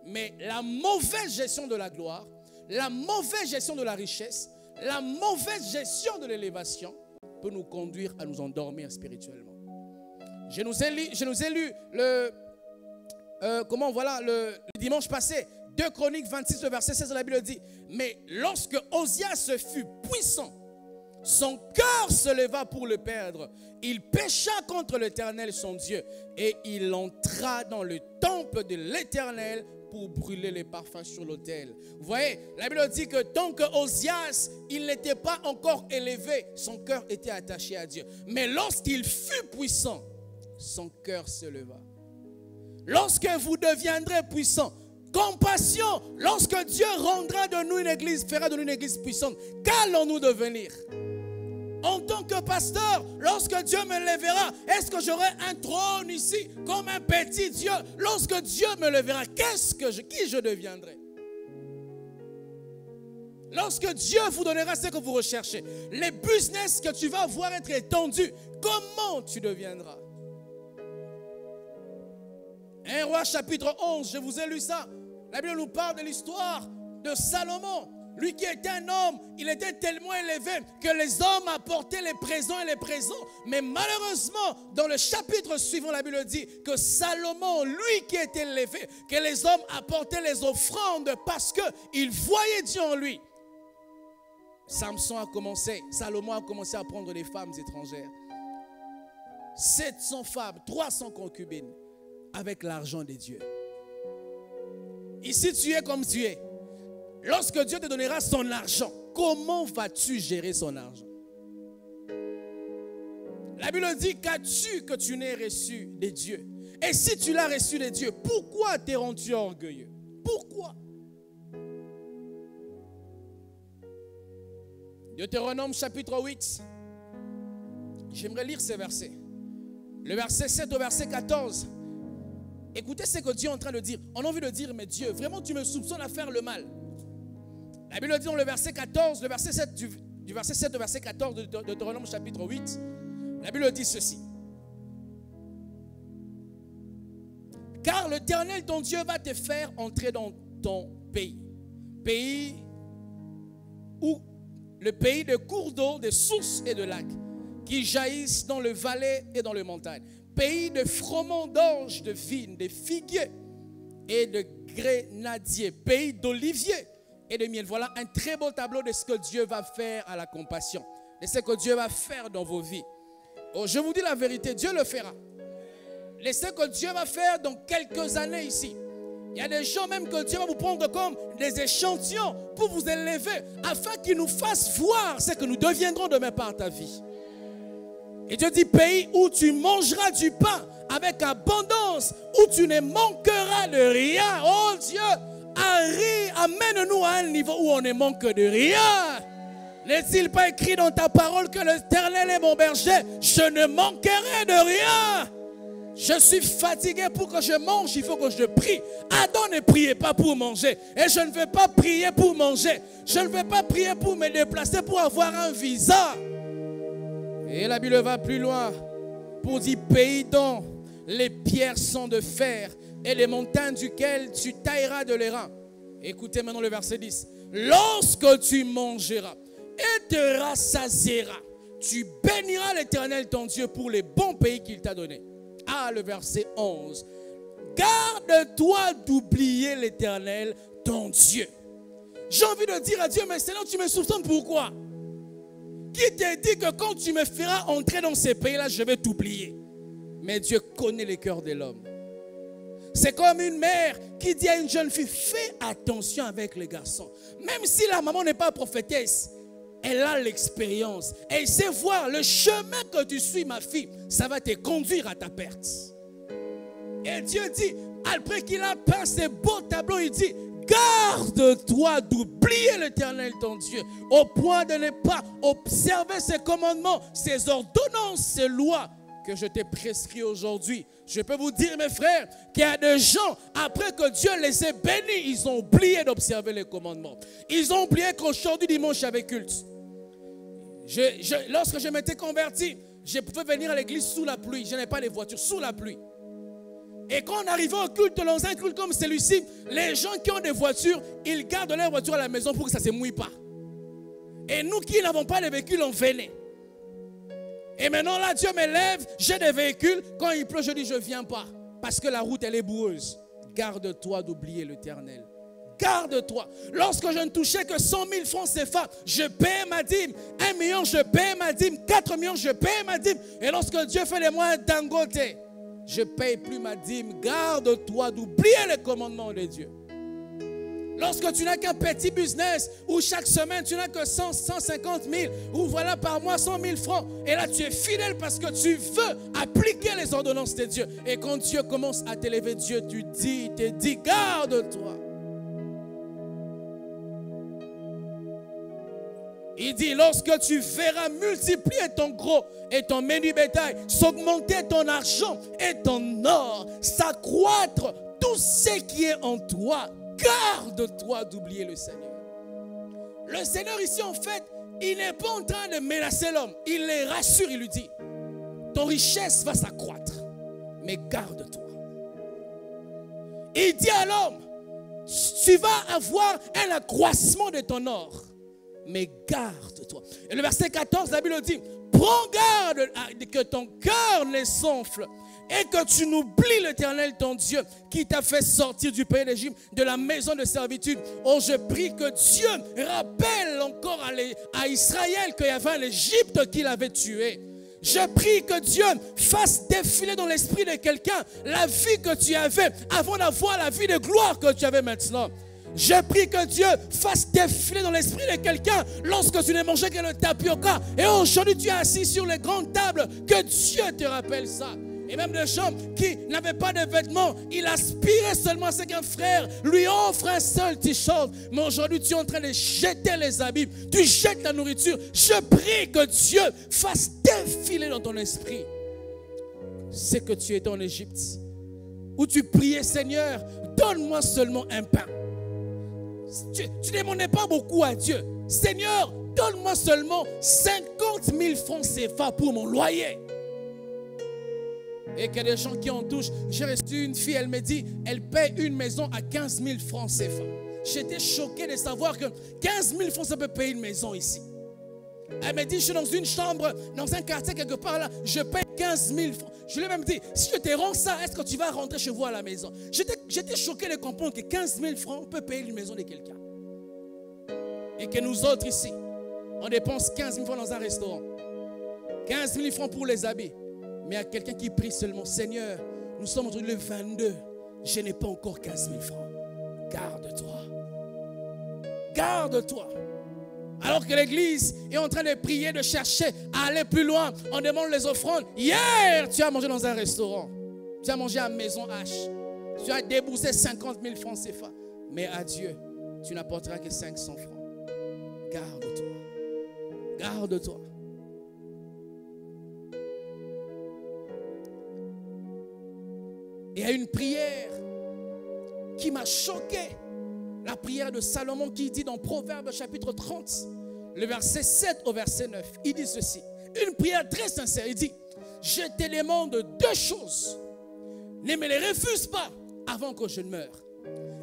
Mais la mauvaise gestion de la gloire, la mauvaise gestion de la richesse, la mauvaise gestion de l'élévation peut nous conduire à nous endormir spirituellement. Je nous ai lu le dimanche passé, 2 Chroniques 26, le verset 16 de la Bible dit: mais lorsque Osias fut puissant, son cœur se leva pour le perdre. Il pécha contre l'Éternel son Dieu et il entra dans le temple de l'Éternel pour brûler les parfums sur l'autel. Vous voyez, la Bible dit que tant que Osias, il n'était pas encore élevé, son cœur était attaché à Dieu. Mais lorsqu'il fut puissant, son cœur se leva. Lorsque vous deviendrez puissant, compassion, lorsque Dieu rendra de nous une église, fera de nous une église puissante, qu'allons-nous devenir? En tant que pasteur, lorsque Dieu me lèvera, est-ce que j'aurai un trône ici comme un petit Dieu? Lorsque Dieu me lèvera, qui je deviendrai? Lorsque Dieu vous donnera ce que vous recherchez, les business que tu vas voir être étendus, comment tu deviendras? 1 Roi chapitre 11, je vous ai lu ça. La Bible nous parle de l'histoire de Salomon. Lui qui était un homme, il était tellement élevé que les hommes apportaient les présents et les présents. Mais malheureusement, dans le chapitre suivant, la Bible dit que Salomon, lui qui était élevé, que les hommes apportaient les offrandes parce qu'ils voyaient Dieu en lui. Salomon a commencé à prendre des femmes étrangères. 700 femmes, 300 concubines, avec l'argent de Dieu. Ici, tu es comme tu es. Lorsque Dieu te donnera son argent, comment vas-tu gérer son argent? La Bible dit: qu'as-tu que tu n'aies reçu de Dieu? Et si tu l'as reçu de Dieu, pourquoi t'es rendu orgueilleux? Pourquoi? Deutéronome chapitre 8. J'aimerais lire ces versets. Le verset 7 au verset 14. Écoutez ce que Dieu est en train de dire. On a envie de dire: mais Dieu, vraiment tu me soupçonnes à faire le mal. La Bible dit dans le verset 14, le verset 7 du verset 7 au verset 14 de Deutéronome chapitre 8, la Bible dit ceci: car l'Éternel ton Dieu va te faire entrer dans ton pays, le pays de cours d'eau, de sources et de lacs, qui jaillissent dans le vallée et dans les montagnes, pays de froment d'orge, de vignes, de figuiers et de grenadiers, pays d'oliviers et de miel. Voilà un très beau tableau de ce que Dieu va faire à la compassion, de ce que Dieu va faire dans vos vies. Oh, je vous dis la vérité, Dieu le fera. Et ce que Dieu va faire dans quelques années ici. Il y a des gens même que Dieu va vous prendre comme des échantillons pour vous élever, afin qu'il nous fasse voir ce que nous deviendrons demain par ta vie. Et Dieu dit: pays où tu mangeras du pain avec abondance, où tu ne manqueras de rien. Oh Dieu, amène-nous à un niveau où on ne manque de rien. N'est-il pas écrit dans ta parole que l'Éternel est mon berger? Je ne manquerai de rien. Je suis fatigué, pour que je mange, il faut que je prie. Adam ne priait pas pour manger. Et je ne vais pas prier pour manger. Je ne vais pas prier pour me déplacer, pour avoir un visa. Et la Bible va plus loin pour dire: pays dont les pierres sont de fer et les montagnes duquel tu tailleras de l'airain. Écoutez maintenant le verset 10. Lorsque tu mangeras et te rassasieras, tu béniras l'Éternel ton Dieu pour les bons pays qu'il t'a donnés. Ah, le verset 11. Garde-toi d'oublier l'Éternel ton Dieu. J'ai envie de dire à Dieu: mais Seigneur, tu me soupçonnes pourquoi? Qui t'a dit que quand tu me feras entrer dans ces pays-là, je vais t'oublier? Mais Dieu connaît les cœurs de l'homme. C'est comme une mère qui dit à une jeune fille: fais attention avec les garçons. Même si la maman n'est pas prophétesse, elle a l'expérience. Elle sait voir le chemin que tu suis, ma fille. Ça va te conduire à ta perte. Et Dieu dit, après qu'il a peint ces beaux tableaux, il dit: garde-toi d'oublier l'Éternel ton Dieu, au point de ne pas observer ses commandements, ses ordonnances, ses lois que je t'ai prescrits aujourd'hui. Je peux vous dire, mes frères, qu'il y a des gens, après que Dieu les ait bénis, ils ont oublié d'observer les commandements. Ils ont oublié qu'aujourd'hui, dimanche, il y avait culte. Lorsque je m'étais converti, je pouvais venir à l'église sous la pluie. Je n'avais pas de voiture, sous la pluie. Et quand on arrivait au culte, dans un culte comme celui-ci, les gens qui ont des voitures, ils gardent leur voiture à la maison pour que ça ne se mouille pas. Et nous qui n'avons pas de véhicule, on venait. Et maintenant là, Dieu m'élève, j'ai des véhicules. Quand il pleut, je dis, je ne viens pas. Parce que la route, elle est boueuse. Garde-toi d'oublier l'Éternel. Garde-toi. Lorsque je ne touchais que 100 000 francs CFA, je paie ma dîme. 1 million, je paie ma dîme. 4 millions, je paie ma dîme. Et lorsque Dieu fait les moyens Dangote, je ne paye plus ma dîme. Garde-toi d'oublier les commandements de Dieu. Lorsque tu n'as qu'un petit business, où chaque semaine tu n'as que 100, 150 000, ou voilà par mois 100 000 francs, et là tu es fidèle parce que tu veux appliquer les ordonnances de Dieu. Et quand Dieu commence à t'élever, Dieu te dit, garde-toi. Il dit, lorsque tu verras multiplier ton gros et ton menu bétail, s'augmenter ton argent et ton or, s'accroître tout ce qui est en toi, garde-toi d'oublier le Seigneur. Le Seigneur ici, en fait, il n'est pas en train de menacer l'homme. Il les rassure, il lui dit, ton richesse va s'accroître, mais garde-toi. Il dit à l'homme, tu vas avoir un accroissement de ton or, mais garde-toi. Et le verset 14, la Bible dit, prends garde que ton cœur ne s'enfle et que tu n'oublies l'Éternel ton Dieu qui t'a fait sortir du pays d'Égypte, de la maison de servitude. Oh, je prie que Dieu rappelle encore à Israël qu'il y avait en Égypte qu'il avait tué. Je prie que Dieu fasse défiler dans l'esprit de quelqu'un la vie que tu avais avant d'avoir la vie de gloire que tu avais maintenant. Je prie que Dieu fasse défiler dans l'esprit de quelqu'un lorsque tu ne mangeais que le tapioca et aujourd'hui tu es assis sur les grandes tables, que Dieu te rappelle ça. Et même des gens qui n'avaient pas de vêtements, il aspirait seulement à ce qu'un frère lui offre un seul t-shirt. Mais aujourd'hui, tu es en train de jeter les habits, tu jettes la nourriture. Je prie que Dieu fasse défiler dans ton esprit ce que tu étais en Égypte, où tu priais, Seigneur, donne-moi seulement un pain. Tu ne demandais pas beaucoup à Dieu. Seigneur, donne-moi seulement 50 000 francs CFA pour mon loyer. Et qu'il y a des gens qui en touchent. J'ai reçu une fille, elle me dit, elle paye une maison à 15 000 francs CFA. J'étais choqué de savoir que 15 000 francs, ça peut payer une maison ici. Elle me dit, je suis dans une chambre, dans un quartier quelque part là, je paye 15 000 francs. Je lui ai même dit, si je te rends ça, est-ce que tu vas rentrer chez vous à la maison? J'étais choqué de comprendre que 15 000 francs peut payer une maison de quelqu'un. Et que nous autres ici, on dépense 15 000 francs dans un restaurant. 15 000 francs pour les habits. Mais à quelqu'un qui prie seulement, Seigneur, nous sommes aujourd'hui le 22, je n'ai pas encore 15 000 francs. Garde-toi. Garde-toi. Alors que l'église est en train de prier, de chercher à aller plus loin, on demande les offrandes. Hier, tu as mangé dans un restaurant. Tu as mangé à Maison H. Tu as déboursé 50 000 francs CFA. Mais à Dieu, tu n'apporteras que 500 francs. Garde-toi. Garde-toi. Il y a une prière qui m'a choqué. La prière de Salomon qui dit dans Proverbes chapitre 30, le verset 7 au verset 9. Il dit ceci. Une prière très sincère. Il dit, je te demande deux choses. Ne me les refuse pas avant que je ne meure.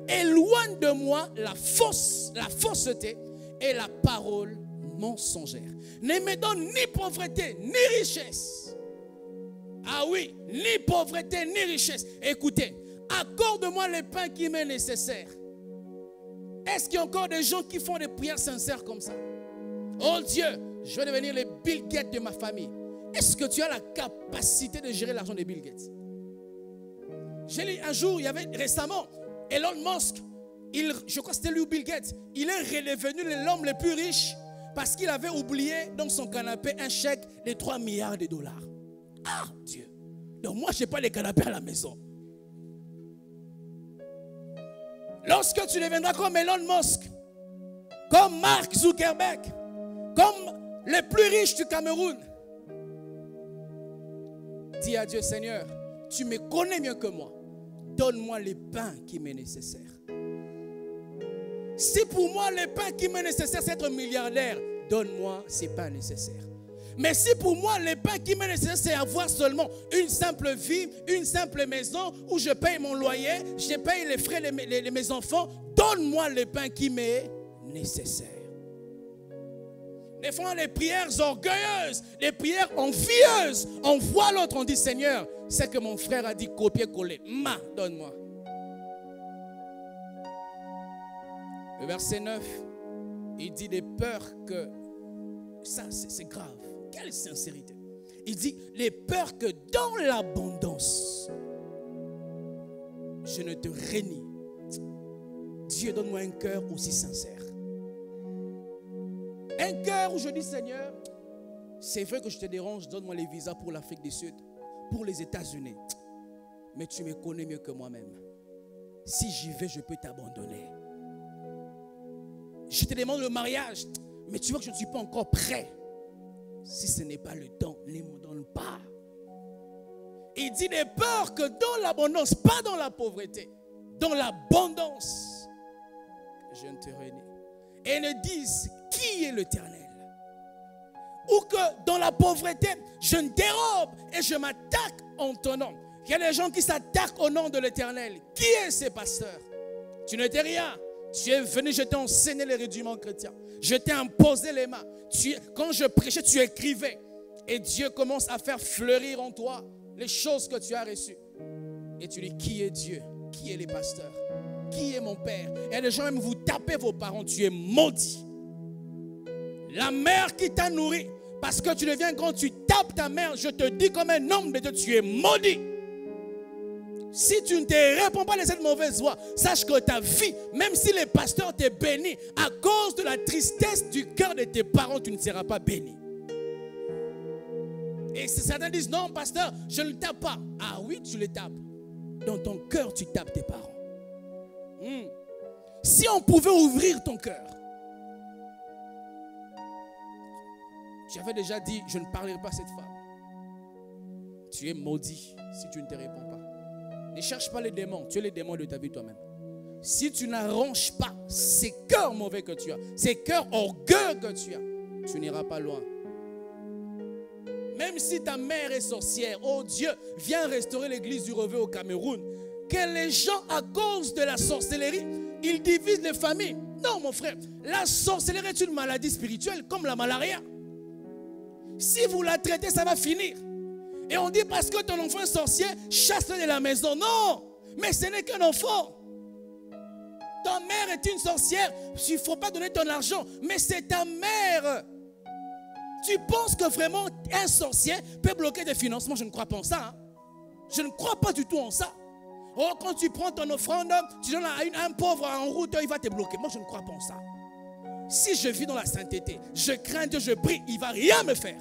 Éloigne de moi la fausseté et la parole mensongère. Ne me donne ni pauvreté ni richesse. Ah oui, ni pauvreté, ni richesse. Écoutez, accorde-moi le pain qui m'est nécessaire. Est-ce qu'il y a encore des gens qui font des prières sincères comme ça? Oh Dieu, je vais devenir le Bill Gates de ma famille. Est-ce que tu as la capacité de gérer l'argent de Bill Gates? J'ai lu un jour, il y avait récemment, Elon Musk, je crois que c'était lui ou Bill Gates, il est redevenu l'homme le plus riche parce qu'il avait oublié dans son canapé un chèque de 3 milliards de dollars. Ah, Dieu. Donc moi, je n'ai pas les canapés à la maison. Lorsque tu deviendras comme Elon Musk, comme Mark Zuckerberg, comme les plus riches du Cameroun, dis à Dieu, Seigneur, tu me connais mieux que moi. Donne-moi les pains qui m'est nécessaire. Si pour moi, les pains qui m'est nécessaire, c'est être milliardaire, donne-moi ces pains nécessaires. Mais si pour moi, les pains qui m'est nécessaire, c'est avoir seulement une simple vie, une simple maison, où je paye mon loyer, je paye les frais de mes enfants, donne-moi les pains qui m'est nécessaire. Des fois, les prières orgueilleuses, les prières envieuses, on voit l'autre, on dit, Seigneur, c'est que mon frère a dit copier-coller. Donne-moi. Le verset 9, il dit des peurs que, ça c'est grave. Quelle sincérité. Il dit, les peurs que dans l'abondance, je ne te renie. Dieu, donne-moi un cœur aussi sincère. Un cœur où je dis, Seigneur, c'est vrai que je te dérange, donne-moi les visas pour l'Afrique du Sud, pour les États-Unis. Mais tu me connais mieux que moi-même. Si j'y vais, je peux t'abandonner. Je te demande le mariage, mais tu vois que je ne suis pas encore prêt. Si ce n'est pas le temps, ne me donne pas. Il dit des peurs que dans l'abondance, pas dans la pauvreté, dans l'abondance, je ne te renie. Et ne disent qui est l'Éternel. Ou que dans la pauvreté, je me dérobe et je m'attaque en ton nom. Il y a des gens qui s'attaquent au nom de l'Éternel. Qui est ces pasteurs? Tu n'étais rien. Tu es venu, je t'ai enseigné les rudiments chrétiens. Je t'ai imposé les mains. Quand je prêchais, tu écrivais. Et Dieu commence à faire fleurir en toi les choses que tu as reçues. Et tu dis, qui est Dieu? Qui est les pasteurs? Qui est mon père? Et les gens même vous tapez vos parents, tu es maudit. La mère qui t'a nourri, parce que tu deviens grand, tu tapes ta mère, je te dis comme un homme de Dieu, tu es maudit. Si tu ne te réponds pas de cette mauvaise voie, sache que ta vie, même si les pasteurs te bénissent, à cause de la tristesse du cœur de tes parents, tu ne seras pas béni. Et certains disent, non pasteur, je ne tape pas. Ah oui, tu les tapes. Dans ton cœur, tu tapes tes parents. Si on pouvait ouvrir ton cœur. J'avais déjà dit, je ne parlerai pas à cette femme. Tu es maudit si tu ne te réponds pas. Ne cherche pas les démons, tu es les démons de ta vie toi-même. Si tu n'arranges pas ces cœurs mauvais que tu as, ces cœurs orgueilleux que tu as, tu n'iras pas loin. Même si ta mère est sorcière, oh Dieu, viens restaurer l'église du Revet au Cameroun. Que les gens, à cause de la sorcellerie, ils divisent les familles. Non, mon frère, la sorcellerie est une maladie spirituelle comme la malaria. Si vous la traitez, ça va finir. Et on dit parce que ton enfant est sorcier, chasse-le de la maison. Non, mais ce n'est qu'un enfant. Ta mère est une sorcière, il ne faut pas donner ton argent, mais c'est ta mère. Tu penses que vraiment un sorcier peut bloquer des financements? Je ne crois pas en ça. Je ne crois pas du tout en ça. Oh, quand tu prends ton offrande, tu donnes à un pauvre en route, il va te bloquer. Moi, je ne crois pas en ça. Si je vis dans la sainteté, je crains Dieu, je prie, il ne va rien me faire.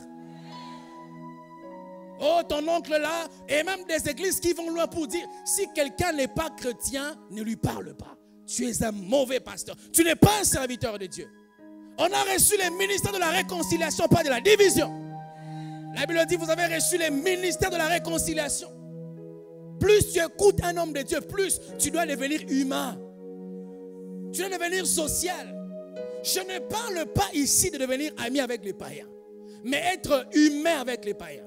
Oh, ton oncle là, et même des églises qui vont loin pour dire, si quelqu'un n'est pas chrétien, ne lui parle pas. Tu es un mauvais pasteur. Tu n'es pas un serviteur de Dieu. On a reçu les ministères de la réconciliation, pas de la division. La Bible dit, vous avez reçu les ministères de la réconciliation. Plus tu écoutes un homme de Dieu, plus tu dois devenir humain. Tu dois devenir social. Je ne parle pas ici de devenir ami avec les païens, mais être humain avec les païens.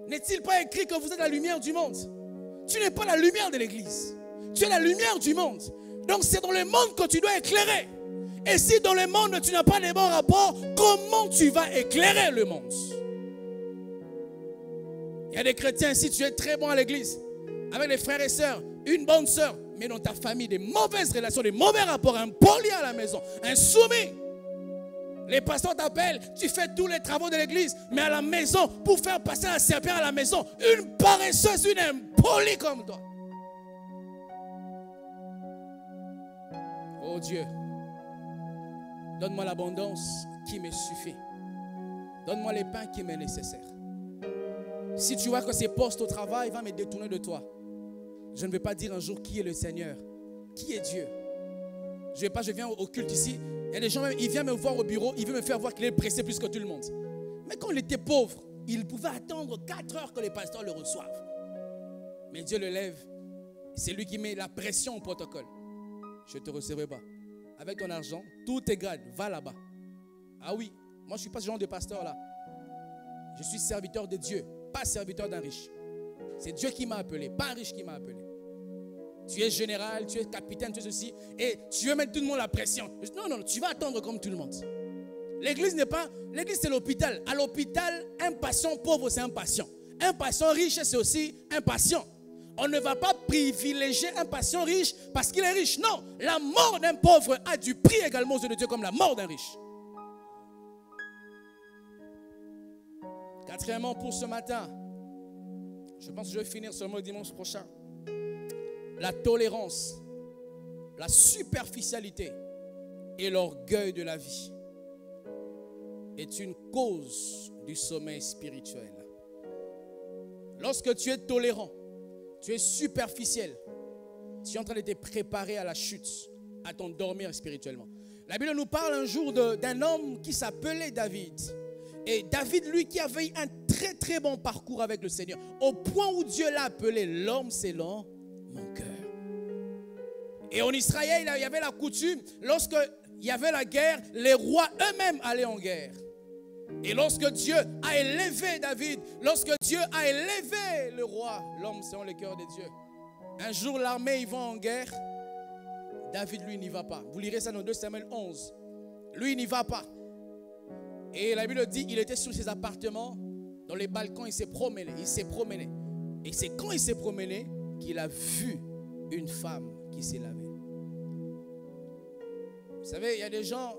N'est-il pas écrit que vous êtes la lumière du monde? Tu n'es pas la lumière de l'église. Tu es la lumière du monde. Donc c'est dans le monde que tu dois éclairer. Et si dans le monde tu n'as pas les bons rapports, comment tu vas éclairer le monde? Il y a des chrétiens, si tu es très bon à l'église, avec les frères et sœurs, une bonne sœur, mais dans ta famille, des mauvaises relations, des mauvais rapports, impoli à la maison, insoumis. Les pasteurs t'appellent, tu fais tous les travaux de l'église, mais à la maison, pour faire passer un serpent à la maison, une paresseuse, une impolie comme toi. Oh Dieu, donne-moi l'abondance qui me suffit. Donne-moi les pains qui m'est nécessaire. Si tu vois que ces postes au travail vont me détourner de toi, je ne vais pas dire un jour qui est le Seigneur. qui est Dieu? Je viens au culte ici. Il y a des gens, ils viennent me voir au bureau, ils veulent me faire voir qu'il est pressé plus que tout le monde. Mais quand il était pauvre, il pouvait attendre 4 heures que les pasteurs le reçoivent. Mais Dieu le lève. C'est lui qui met la pression au protocole. Je ne te recevrai pas. Avec ton argent, tout est grade, va là-bas. Ah oui, moi je ne suis pas ce genre de pasteur là. Je suis serviteur de Dieu, pas serviteur d'un riche. C'est Dieu qui m'a appelé, pas un riche qui m'a appelé. Tu es général, tu es capitaine, tu es ceci, et tu veux mettre tout le monde la pression. Non, tu vas attendre comme tout le monde. L'église c'est l'hôpital. À l'hôpital, un patient pauvre c'est un patient. Un patient riche c'est aussi un patient. On ne va pas privilégier un patient riche parce qu'il est riche. Non, la mort d'un pauvre a du prix également aux yeux de Dieu comme la mort d'un riche. Quatrièmement, pour ce matin, je pense que je vais finir seulement le dimanche prochain. La tolérance, la superficialité et l'orgueil de la vie est une cause du sommeil spirituel. Lorsque tu es tolérant, tu es superficiel, tu es en train de te préparer à la chute, à t'endormir spirituellement. La Bible nous parle un jour d'un homme qui s'appelait David. Et David, lui, qui avait un très très bon parcours avec le Seigneur, au point où Dieu l'a appelé l'homme selon mon cœur. Et en Israël, il y avait la coutume, lorsqu'il y avait la guerre, les rois eux-mêmes allaient en guerre. Et lorsque Dieu a élevé David, lorsque Dieu a élevé le roi, l'homme selon le cœur de Dieu, un jour l'armée ils vont en guerre, David lui n'y va pas. Vous lirez ça dans 2 Samuel 11. Lui il n'y va pas. Et la Bible dit il était sur ses appartements, dans les balcons, il s'est promené. Et c'est quand il s'est promené qu'il a vu une femme qui s'est lavée. Vous savez, il y a des gens...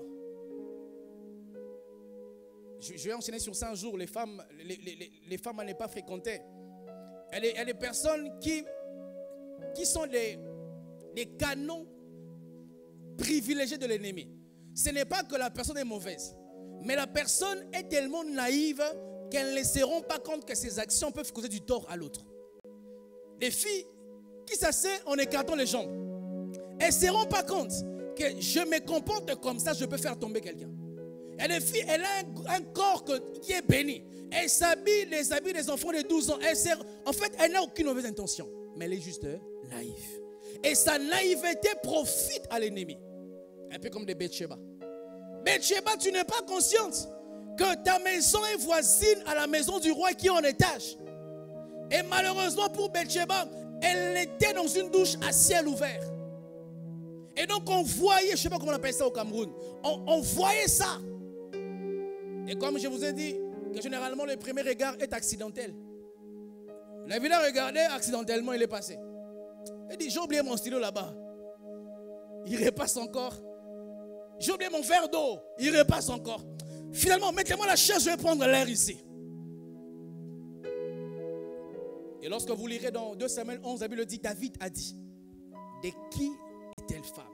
Je vais enchaîner sur ça un jour. Les femmes à ne pas fréquenter. Il y a des personnes qui sont des canons privilégiés de l'ennemi. Ce n'est pas que la personne est mauvaise, mais la personne est tellement naïve qu'elles ne se rendent pas compte que ses actions peuvent causer du tort à l'autre. Des filles qui s'asseyent en écartant les jambes, elles ne se rendent pas compte que je me comporte comme ça, je peux faire tomber quelqu'un. Et les filles, elle a un corps qui est béni. Elle s'habille les habits des enfants de 12 ans. En fait, elle n'a aucune mauvaise intention. Mais elle est juste naïve. Et sa naïveté profite à l'ennemi. Un peu comme des Bathsheba. Bathsheba, tu n'es pas consciente que ta maison est voisine à la maison du roi qui est en étage. Et malheureusement pour Bathsheba, elle était dans une douche à ciel ouvert. Et donc on voyait, je ne sais pas comment on appelle ça au Cameroun, on voyait ça. Et comme je vous ai dit, que généralement le premier regard est accidentel. La ville a regardé accidentellement, il est passé. Il dit, j'ai oublié mon stylo là-bas. Il repasse encore. J'ai oublié mon verre d'eau. Il repasse encore. Finalement, mettez-moi la chaise, je vais prendre l'air ici. Et lorsque vous lirez dans 2 Samuel 11, la Bible dit, David a dit, de qui est-elle femme?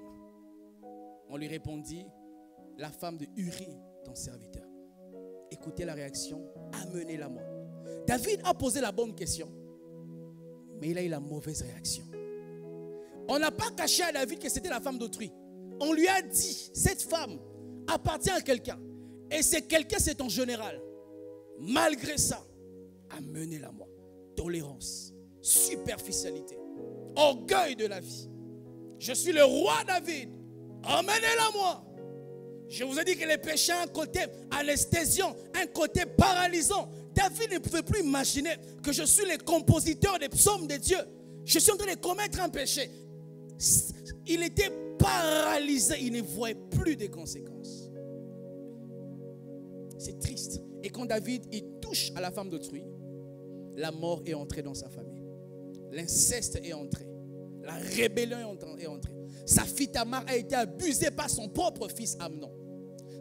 On lui répondit, la femme de Uri, ton serviteur. Écoutez la réaction, amenez-la moi. David a posé la bonne question, mais il a eu la mauvaise réaction. On n'a pas caché à David que c'était la femme d'autrui. On lui a dit, cette femme appartient à quelqu'un. Et c'est quelqu'un, c'est ton général. Malgré ça, amenez-la moi. Tolérance, superficialité, orgueil de la vie. Je suis le roi David. Emmenez-la moi. Je vous ai dit que les péchés ont un côté anesthésiant, un côté paralysant. David ne pouvait plus imaginer que je suis le compositeur des psaumes de Dieu. Je suis en train de commettre un péché. Il était paralysé, il ne voyait plus de conséquences. C'est triste. Et quand David il touche à la femme d'autrui, la mort est entrée dans sa famille. L'inceste est entré. La rébellion est entrée. Sa fille Tamar a été abusée par son propre fils Amnon.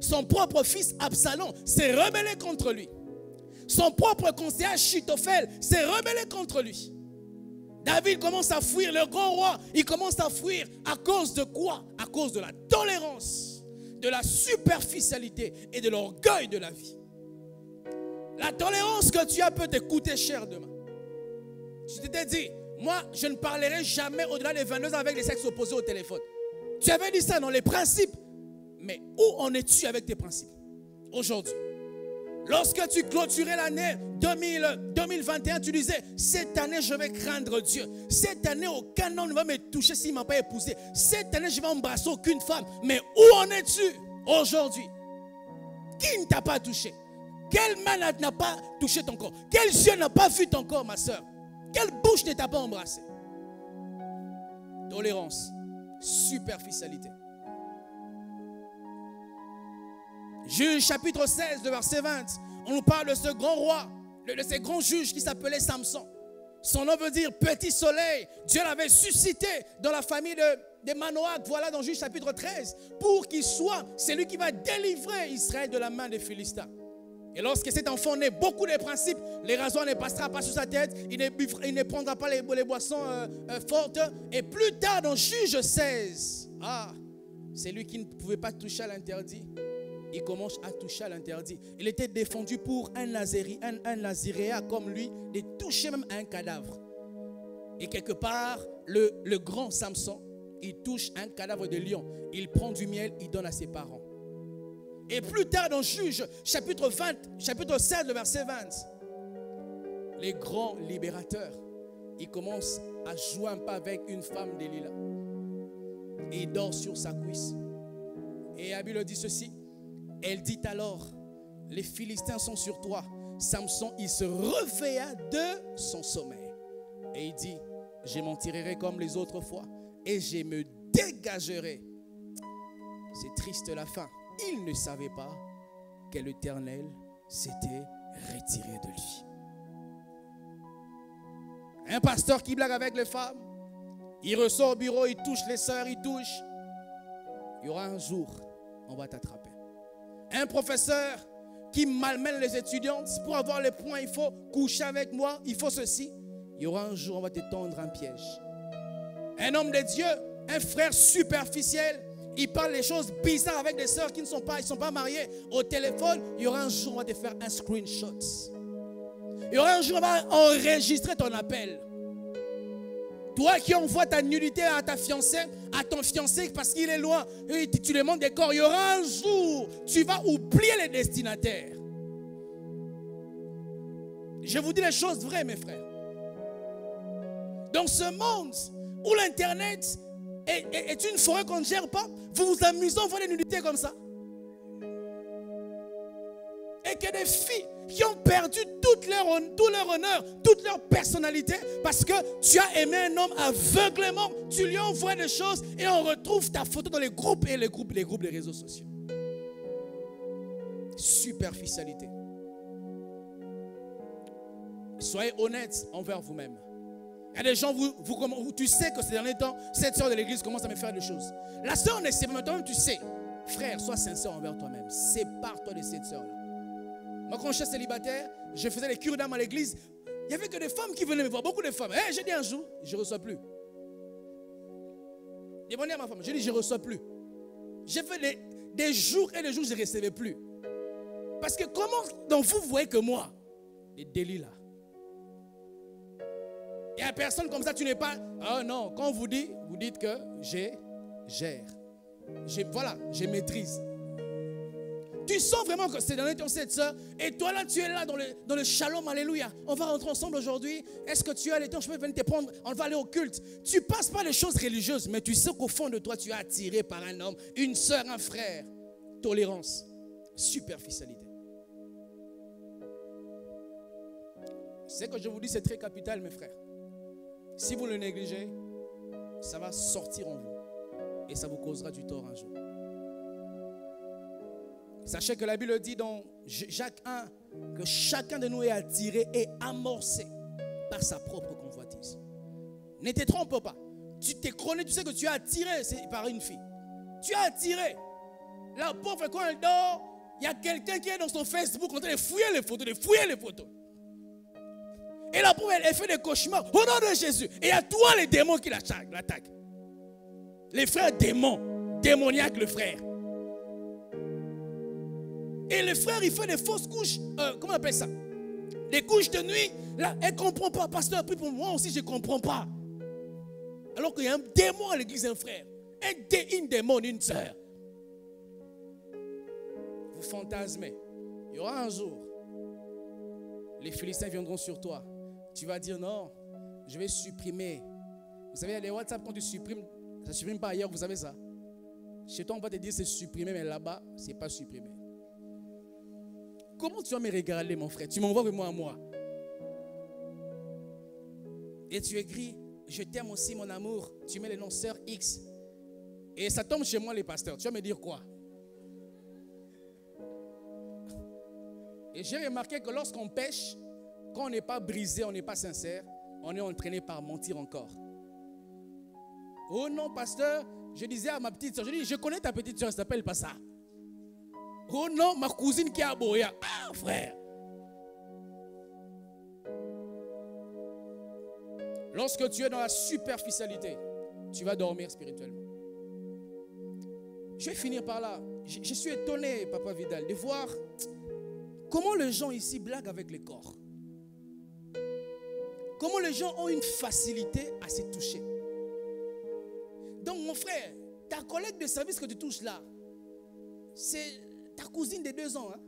Son propre fils Absalom s'est rebellé contre lui. Son propre conseiller Achitophel s'est rebellé contre lui. David commence à fuir, le grand roi, il commence à fuir à cause de quoi? À cause de la tolérance, de la superficialité et de l'orgueil de la vie. La tolérance que tu as peut te coûter cher demain. Je t'ai dit, moi, je ne parlerai jamais au-delà des 22 ans avec les sexes opposés au téléphone. Tu avais dit ça dans les principes. Mais où en es-tu avec tes principes aujourd'hui? Lorsque tu clôturais l'année 2021, tu disais, cette année, je vais craindre Dieu. Cette année, aucun homme ne va me toucher s'il ne m'a pas épousé. Cette année, je vais embrasser aucune femme. Mais où en es-tu aujourd'hui? Qui ne t'a pas touché? Quelle main n'a pas touché ton corps? Quel yeux n'a pas vu ton corps, ma soeur? Quelle bouche ne t'a pas embrassé? Tolérance, superficialité. Juge chapitre 16, de verset 20. On nous parle de ce grand roi, de ce grand juge qui s'appelait Samson. Son nom veut dire petit soleil. Dieu l'avait suscité dans la famille de Manoach, voilà dans Juge chapitre 13, pour qu'il soit celui qui va délivrer Israël de la main des Philistins. Et lorsque cet enfant naît, beaucoup de principes, les rasoirs ne passera pas sur sa tête, il ne prendra pas les boissons fortes. Et plus tard dans Juge 16, c'est lui qui ne pouvait pas toucher à l'interdit. Il commence à toucher à l'interdit. Il était défendu pour un naziréa comme lui, de toucher même à un cadavre. Et quelque part, le grand Samson, il touche un cadavre de lion. Il prend du miel, il donne à ses parents. Et plus tard dans Juge, chapitre 16, le verset 20, les grands libérateurs, ils commencent à jouer un peu avec une femme d'Élila. Et il dort sur sa cuisse. Et la Bible dit ceci. Elle dit alors, les Philistins sont sur toi. Samson, il se réveilla de son sommeil. Et il dit, je m'en tirerai comme les autres fois. Et je me dégagerai. C'est triste la fin. Il ne savait pas que l'Éternel s'était retiré de lui. Un pasteur qui blague avec les femmes, il ressort au bureau, il touche les sœurs, il touche. Il y aura un jour, on va t'attraper. Un professeur qui malmène les étudiantes, pour avoir les points, il faut coucher avec moi, il faut ceci. Il y aura un jour, on va te tendre un piège. Un homme de Dieu, un frère superficiel, il parle des choses bizarres avec des sœurs qui ne sont pas mariées au téléphone. Il y aura un jour, on va te faire un screenshot. Il y aura un jour, on va enregistrer ton appel. Toi qui envoies ta nudité à ta fiancée, à ton fiancé parce qu'il est loin, et tu demandes des corps, il y aura un jour, tu vas oublier les destinataires. Je vous dis les choses vraies, mes frères. Dans ce monde où l'Internet est une forêt qu'on ne gère pas, vous vous amusez à voir des nudités comme ça. Et que des filles qui ont perdu tout leur honneur, toute leur personnalité, parce que tu as aimé un homme aveuglément, tu lui envoies des choses et on retrouve ta photo dans les groupes des réseaux sociaux. Superficialité. Soyez honnêtes envers vous-même. Il y a des gens, tu sais que ces derniers temps, cette soeur de l'église commence à me faire des choses. La soeur ne sait pas, mais toi-même tu sais. Frère, sois sincère envers toi-même. Sépare-toi de cette soeur-là. Moi, quand j'étais célibataire, je faisais les cures d'âme à l'église. Il n'y avait que des femmes qui venaient me voir, beaucoup de femmes. Hey, j'ai dit un jour, je ne reçois plus. Demandez à ma femme, j'ai dit, je ne reçois plus. J'ai fait des jours et des jours, je ne recevais plus. Parce que comment donc vous voyez que moi, les délits là, il y a personne comme ça, tu n'es pas. Oh non, quand on vous dit, vous dites que je gère. Je maîtrise. Tu sens vraiment que c'est dans ton cette soeur. Et toi là, tu es là dans le shalom, alléluia. On va rentrer ensemble aujourd'hui. Est-ce que tu as le temps? Je peux venir te prendre. On va aller au culte. Tu passes pas les choses religieuses, mais tu sais qu'au fond de toi, tu es attiré par un homme, une soeur, un frère. Tolérance, superficialité. Ce que je vous dis, c'est très capital, mes frères. Si vous le négligez, ça va sortir en vous. Et ça vous causera du tort un jour. Sachez que la Bible dit dans Jacques 1 que chacun de nous est attiré et amorcé par sa propre convoitise. Ne te trompe pas. Tu t'es chroné, tu sais que tu es attiré par une fille. Tu es attiré. La pauvre, quand elle dort, il y a quelqu'un qui est dans son Facebook en train de fouiller les photos, Et la pauvre, elle fait des cauchemars au nom de Jésus. Et il y a toi les démons qui l'attaquent. Les frères démons, démoniaques le frère. Et le frère, il fait des fausses couches. Comment on appelle ça? des couches de nuit. Là, elle ne comprend pas. Pasteur, prie pour moi aussi, je ne comprends pas. Alors qu'il y a un démon à l'église, un frère. Une démon, une sœur. Vous fantasmez. Il y aura un jour, les Philistins viendront sur toi. Tu vas dire non, je vais supprimer. Vous savez, les WhatsApp, quand tu supprimes, ça ne supprime pas ailleurs, vous savez ça. Chez toi, on va te dire c'est supprimé, mais là-bas, ce n'est pas supprimé. Comment tu vas me regarder, mon frère? Tu m'envoies vraiment à moi. Et tu écris, je t'aime aussi, mon amour. Tu mets le nom sœur X. Et ça tombe chez moi, les pasteurs. Tu vas me dire quoi? Et j'ai remarqué que lorsqu'on pêche, quand on n'est pas brisé, on n'est pas sincère, on est entraîné par mentir encore. Oh non, pasteur, je disais à ma petite soeur, je connais ta petite soeur, elle ne s'appelle pas ça. Oh non, ma cousine qui est à Boya. Ah, frère. Lorsque tu es dans la superficialité, tu vas dormir spirituellement. Je vais finir par là. Je suis étonné, Papa Vidal, de voir comment les gens ici blaguent avec les corps. Comment les gens ont une facilité à se toucher. Donc mon frère, ta collègue de service que tu touches là, c'est ta cousine de 2 ans. Hein?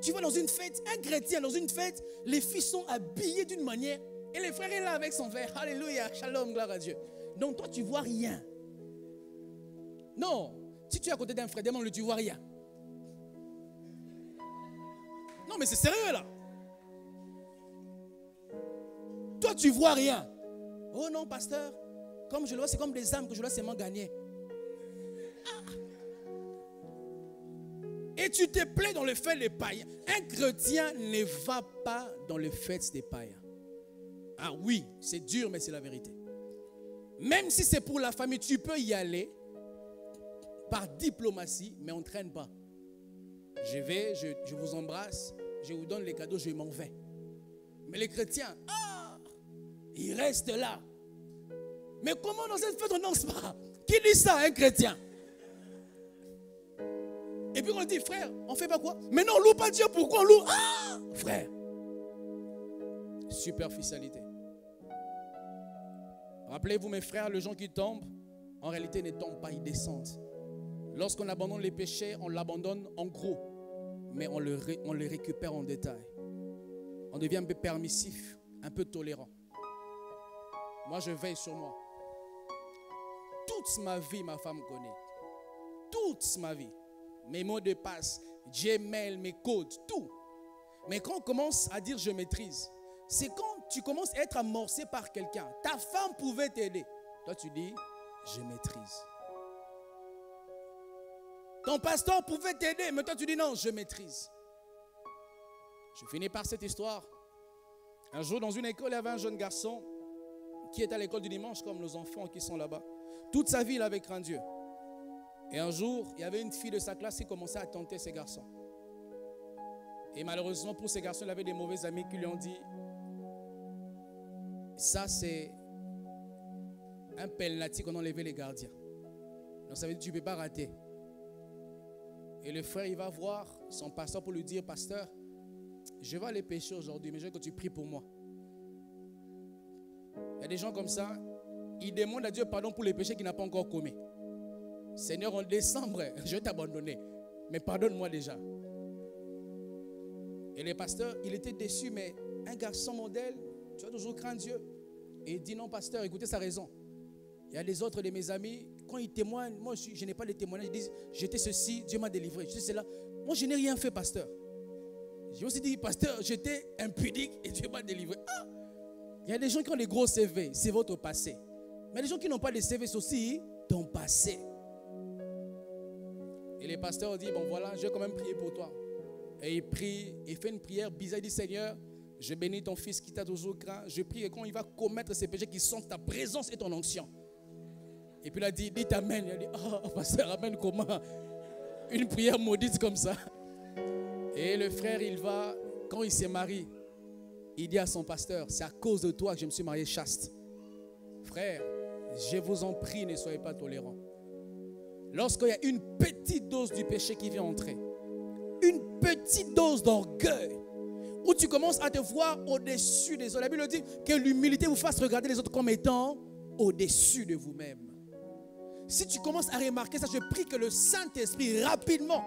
Tu vas dans une fête, un chrétien dans une fête, les filles sont habillées d'une manière et le frère est là avec son verre. Alléluia, shalom, gloire à Dieu. Donc toi tu vois rien. Non, si tu es à côté d'un frère, demande-le, tu vois rien. Non mais c'est sérieux là. Toi tu vois rien. Oh non pasteur, comme je le vois, c'est comme des âmes que je dois seulement gagner. Ah. Et tu te plais dans le fait des païens. Un chrétien ne va pas dans le fait des païens. Ah oui, c'est dur, mais c'est la vérité. Même si c'est pour la famille, tu peux y aller par diplomatie, mais on ne traîne pas. Je vais, je vous embrasse, je vous donne les cadeaux, je m'en vais. Mais les chrétiens, ils restent là. Mais comment dans cette fête on danse pas? Qui dit ça, un chrétien? Et puis on dit, frère, on fait pas quoi? Mais non, on loue pas Dieu, pourquoi on loue? Ah, frère. Superficialité. Rappelez-vous, mes frères, les gens qui tombent, en réalité ne tombent pas, ils descendent. Lorsqu'on abandonne les péchés, on l'abandonne en gros, mais on le récupère en détail. On devient un peu permissif, un peu tolérant. Moi, je veille sur moi. Toute ma vie, ma femme connaît. Toute ma vie. Mes mots de passe, Gmail, mes codes, tout. Mais quand on commence à dire je maîtrise, c'est quand tu commences à être amorcé par quelqu'un. Ta femme pouvait t'aider. Toi, tu dis je maîtrise. Ton pasteur pouvait t'aider, mais toi, tu dis non, je maîtrise. Je finis par cette histoire. Un jour, dans une école, il y avait un jeune garçon qui est à l'école du dimanche, comme nos enfants qui sont là-bas. Toute sa vie, il avait craint Dieu. Et un jour, il y avait une fille de sa classe qui commençait à tenter ces garçons. Et malheureusement, pour ces garçons, il avait des mauvais amis qui lui ont dit, ça c'est un penalty qu'on a enlevé les gardiens. Donc ça veut dire que tu ne peux pas rater. Et le frère, il va voir son pasteur pour lui dire, pasteur, je vais aller pécher aujourd'hui, mais je veux que tu pries pour moi. Il y a des gens comme ça, ils demandent à Dieu pardon pour les péchés qu'il n'a pas encore commis. Seigneur, en décembre, je vais t'abandonner, mais pardonne-moi déjà. Et le pasteur, il était déçu, mais un garçon modèle, tu as toujours craint Dieu. Et il dit non, pasteur, écoutez sa raison. Il y a les autres de mes amis, quand ils témoignent, moi je n'ai pas de témoignage, ils disent j'étais ceci, Dieu m'a délivré. Je dis cela. Moi je n'ai rien fait, pasteur. J'ai aussi dit, pasteur, j'étais impudique et Dieu m'a délivré. Ah! Il y a des gens qui ont des gros CV, c'est votre passé. Mais les gens qui n'ont pas de CV, c'est aussi ton passé. Et le pasteur dit, bon voilà, je vais quand même prier pour toi. Et il prie, il fait une prière bizarre, il dit, Seigneur, je bénis ton fils qui t'a toujours craint. Je prie que quand il va commettre ces péchés qui sont ta présence et ton onction. Et puis il a dit, dites amen. Il a dit, oh pasteur, amen comment? Une prière maudite comme ça. Et le frère, il va, quand il se marie, il dit à son pasteur, c'est à cause de toi que je me suis marié chaste. Frère, je vous en prie, ne soyez pas tolérants. Lorsqu'il y a une petite dose du péché qui vient entrer, une petite dose d'orgueil, où tu commences à te voir au-dessus des autres. La Bible dit que l'humilité vous fasse regarder les autres comme étant au-dessus de vous-même. Si tu commences à remarquer ça, je prie que le Saint-Esprit rapidement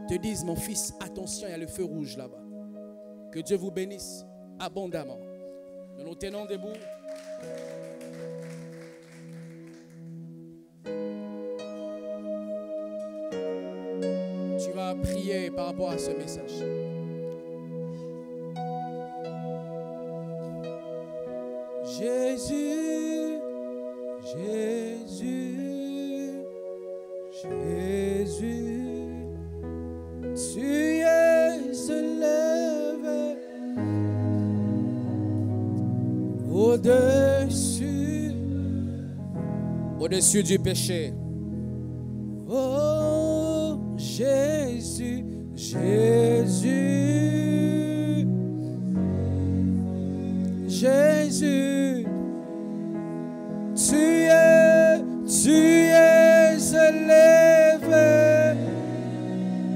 te dise, mon fils, attention, il y a le feu rouge là-bas. Que Dieu vous bénisse abondamment. Nous nous tenons debout. Tu vas prier par rapport à ce message. Jésus, Jésus, Jésus, tu es élevé au-dessus du péché. Oh Jésus, Jésus, Jésus, tu es élevé,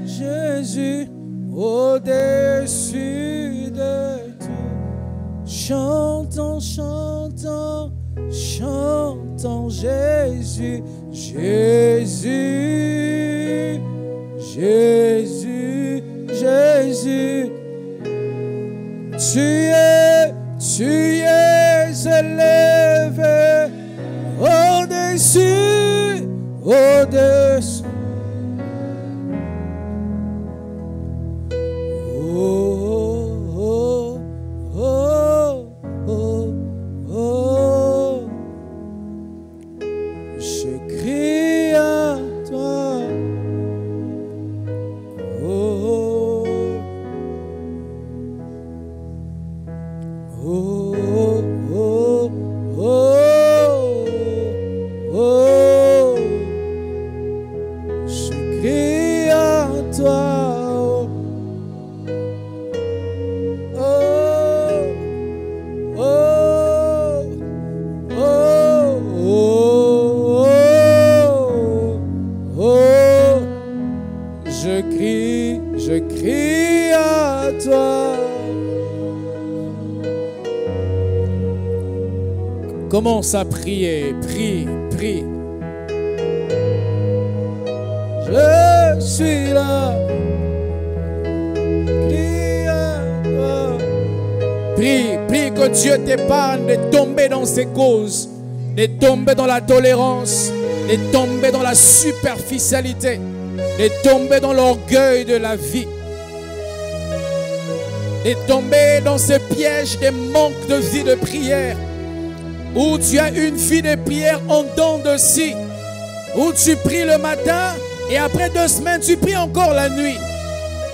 Jésus, au-dessus de tout. Chantons, chantons, chantons Jésus, Jésus, Jésus, Jésus, tu es élevé au-dessus, au-dessus. Oh, oh, oh, oh, oh. Je crie à toi. Oh, oh, oh, oh, oh. Je crie à toi. Je crie à toi. Commence à prier, prie, prie. Je suis là. Crie à toi. Prie, prie que Dieu t'épargne de tomber dans ses causes, de tomber dans la tolérance, de tomber dans la superficialité, de tomber dans l'orgueil de la vie, de tomber dans ce piège de manque de vie de prière, où tu as une vie de prière en dents de scie, où tu pries le matin et après 2 semaines tu pries encore la nuit.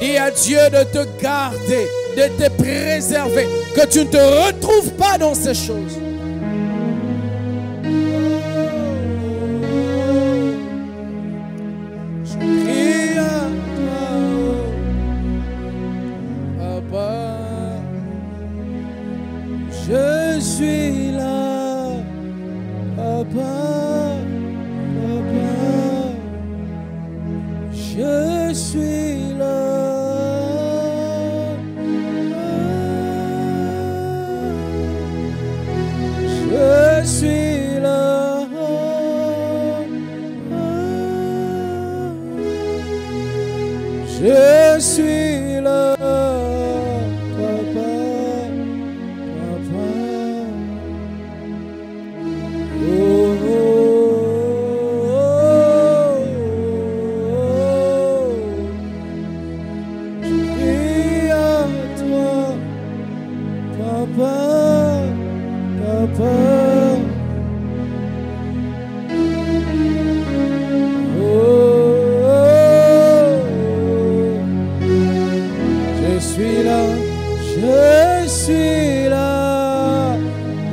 Dis à Dieu de te garder, de te préserver, que tu ne te retrouves pas dans ces choses. Je suis là, papa, papa, je suis là. Je suis là. Je suis là,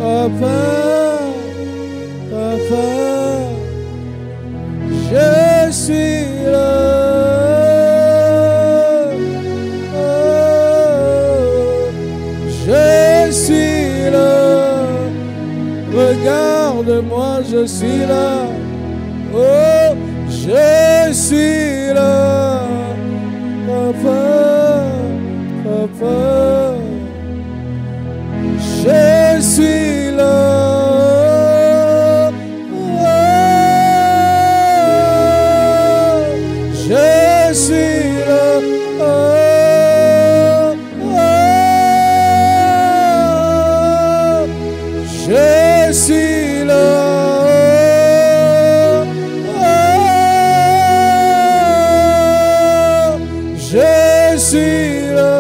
papa. Regarde-moi, je suis là. Oh, je suis là. Papa, Papa, je suis là. Je suis là. Je suis là. Je suis là.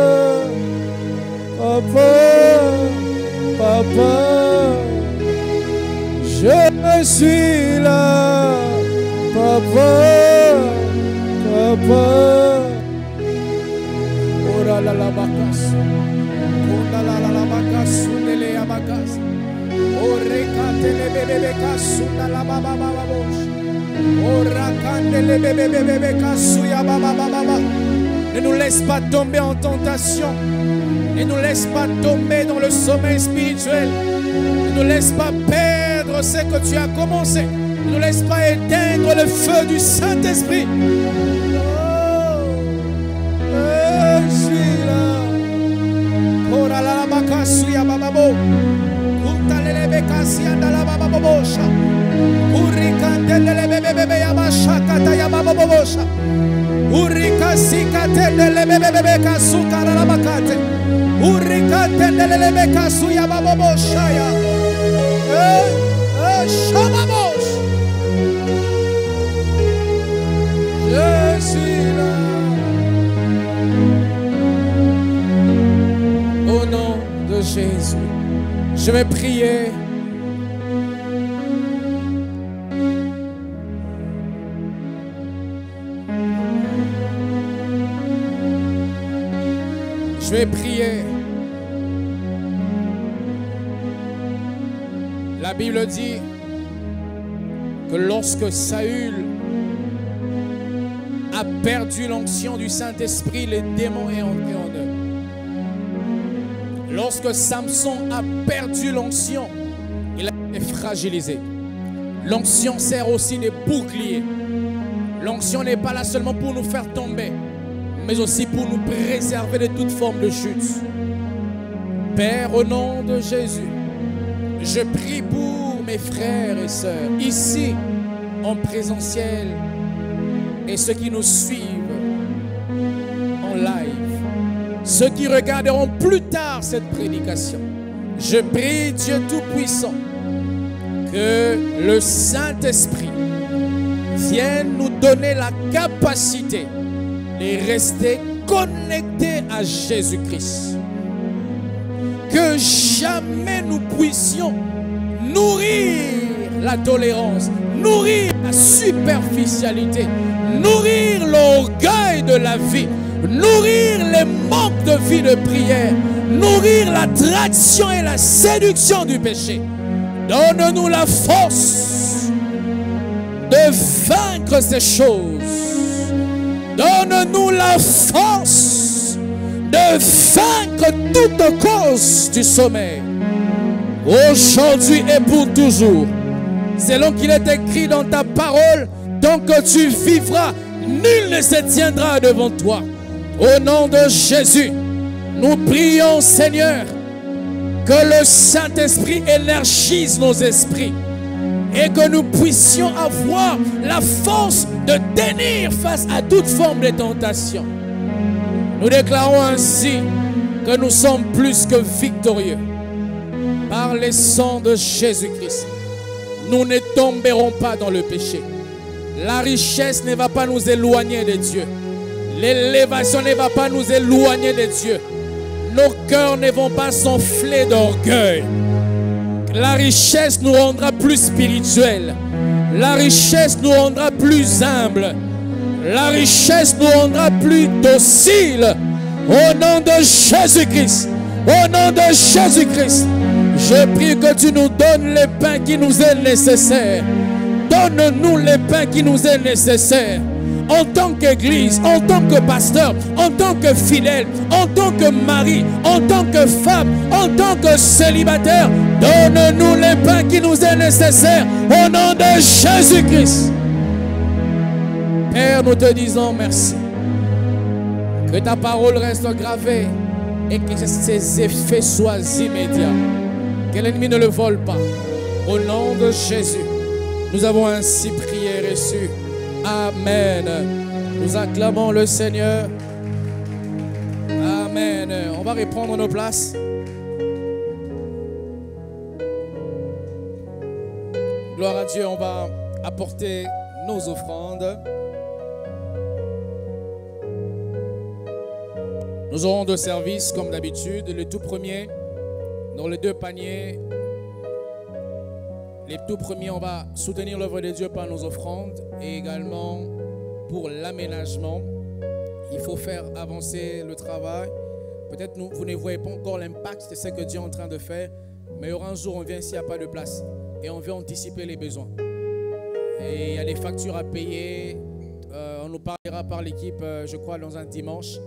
Papa, papa, je suis là. Papa, papa. Ora la la bakas. Ora la la bakas. Sunele abakas. Ore kandele bebe kasunda la baba baba bosh. Ora kandele bebe kasuya baba baba. Ne nous laisse pas tomber en tentation. Ne nous laisse pas tomber dans le sommeil spirituel. Ne nous laisse pas perdre ce que tu as commencé. Ne nous laisse pas éteindre le feu du Saint-Esprit. Je suis là. Ora la bakasuya bababo. Kuntalele bekasia la bababosha. Urikandele bebe yabashakata yababosha. Urikasikatele bebe kasukara la bakate. Urikatele bebe kasuya bababosha ya. Shababosh. Je suis là. Au nom de Jésus, je vais prier. Je vais prier. La Bible dit que lorsque Saül a perdu l'onction du Saint-Esprit, les démons est entré en eux. Lorsque Samson a perdu l'onction, il a été fragilisé. L'onction sert aussi de bouclier. L'onction n'est pas là seulement pour nous faire tomber, mais aussi pour nous préserver de toute forme de chute. Père, au nom de Jésus, je prie pour mes frères et sœurs, ici, en présentiel, et ceux qui nous suivent en live, ceux qui regarderont plus tard cette prédication. Je prie, Dieu Tout-Puissant, que le Saint-Esprit vienne nous donner la capacité de rester connectés à Jésus-Christ. Que jamais nous puissions nourrir la tolérance, nourrir la superficialité, nourrir l'orgueil de la vie, nourrir les manques de vie de prière, nourrir l'attraction et la séduction du péché. Donne-nous la force de vaincre ces choses. Donne-nous la force de vaincre toute cause du sommeil. Aujourd'hui et pour toujours. Selon qu'il est écrit dans ta parole, tant que tu vivras, nul ne se tiendra devant toi. Au nom de Jésus, nous prions, Seigneur, que le Saint-Esprit élargisse nos esprits et que nous puissions avoir la force de tenir face à toute forme de tentation. Nous déclarons ainsi que nous sommes plus que victorieux par le sang de Jésus-Christ. Nous ne tomberons pas dans le péché. La richesse ne va pas nous éloigner de Dieu. L'élévation ne va pas nous éloigner de Dieu. Nos cœurs ne vont pas s'enfler d'orgueil. La richesse nous rendra plus spirituels. La richesse nous rendra plus humbles. La richesse nous rendra plus dociles. Au nom de Jésus-Christ. Au nom de Jésus-Christ. Je prie que tu nous donnes le pain qui nous est nécessaire. Donne-nous le pain qui nous est nécessaire. En tant qu'église, en tant que pasteur, en tant que fidèle, en tant que mari, en tant que femme, en tant que célibataire, donne-nous le pain qui nous est nécessaire au nom de Jésus-Christ. Père, nous te disons merci. Que ta parole reste gravée et que ses effets soient immédiats. Que l'ennemi ne le vole pas. Au nom de Jésus, nous avons ainsi prié et reçu. Amen. Nous acclamons le Seigneur. Amen. On va reprendre nos places. Gloire à Dieu, on va apporter nos offrandes. Nous aurons deux services comme d'habitude. Le tout premier, dans les deux paniers, les tout premiers, on va soutenir l'œuvre de Dieu par nos offrandes et également pour l'aménagement. Il faut faire avancer le travail. Peut-être vous ne voyez pas encore l'impact de ce que Dieu est en train de faire, mais il y aura un jour, on vient s'il n'y a pas de place et on veut anticiper les besoins. Et il y a des factures à payer. On nous parlera par l'équipe, je crois, dans un dimanche.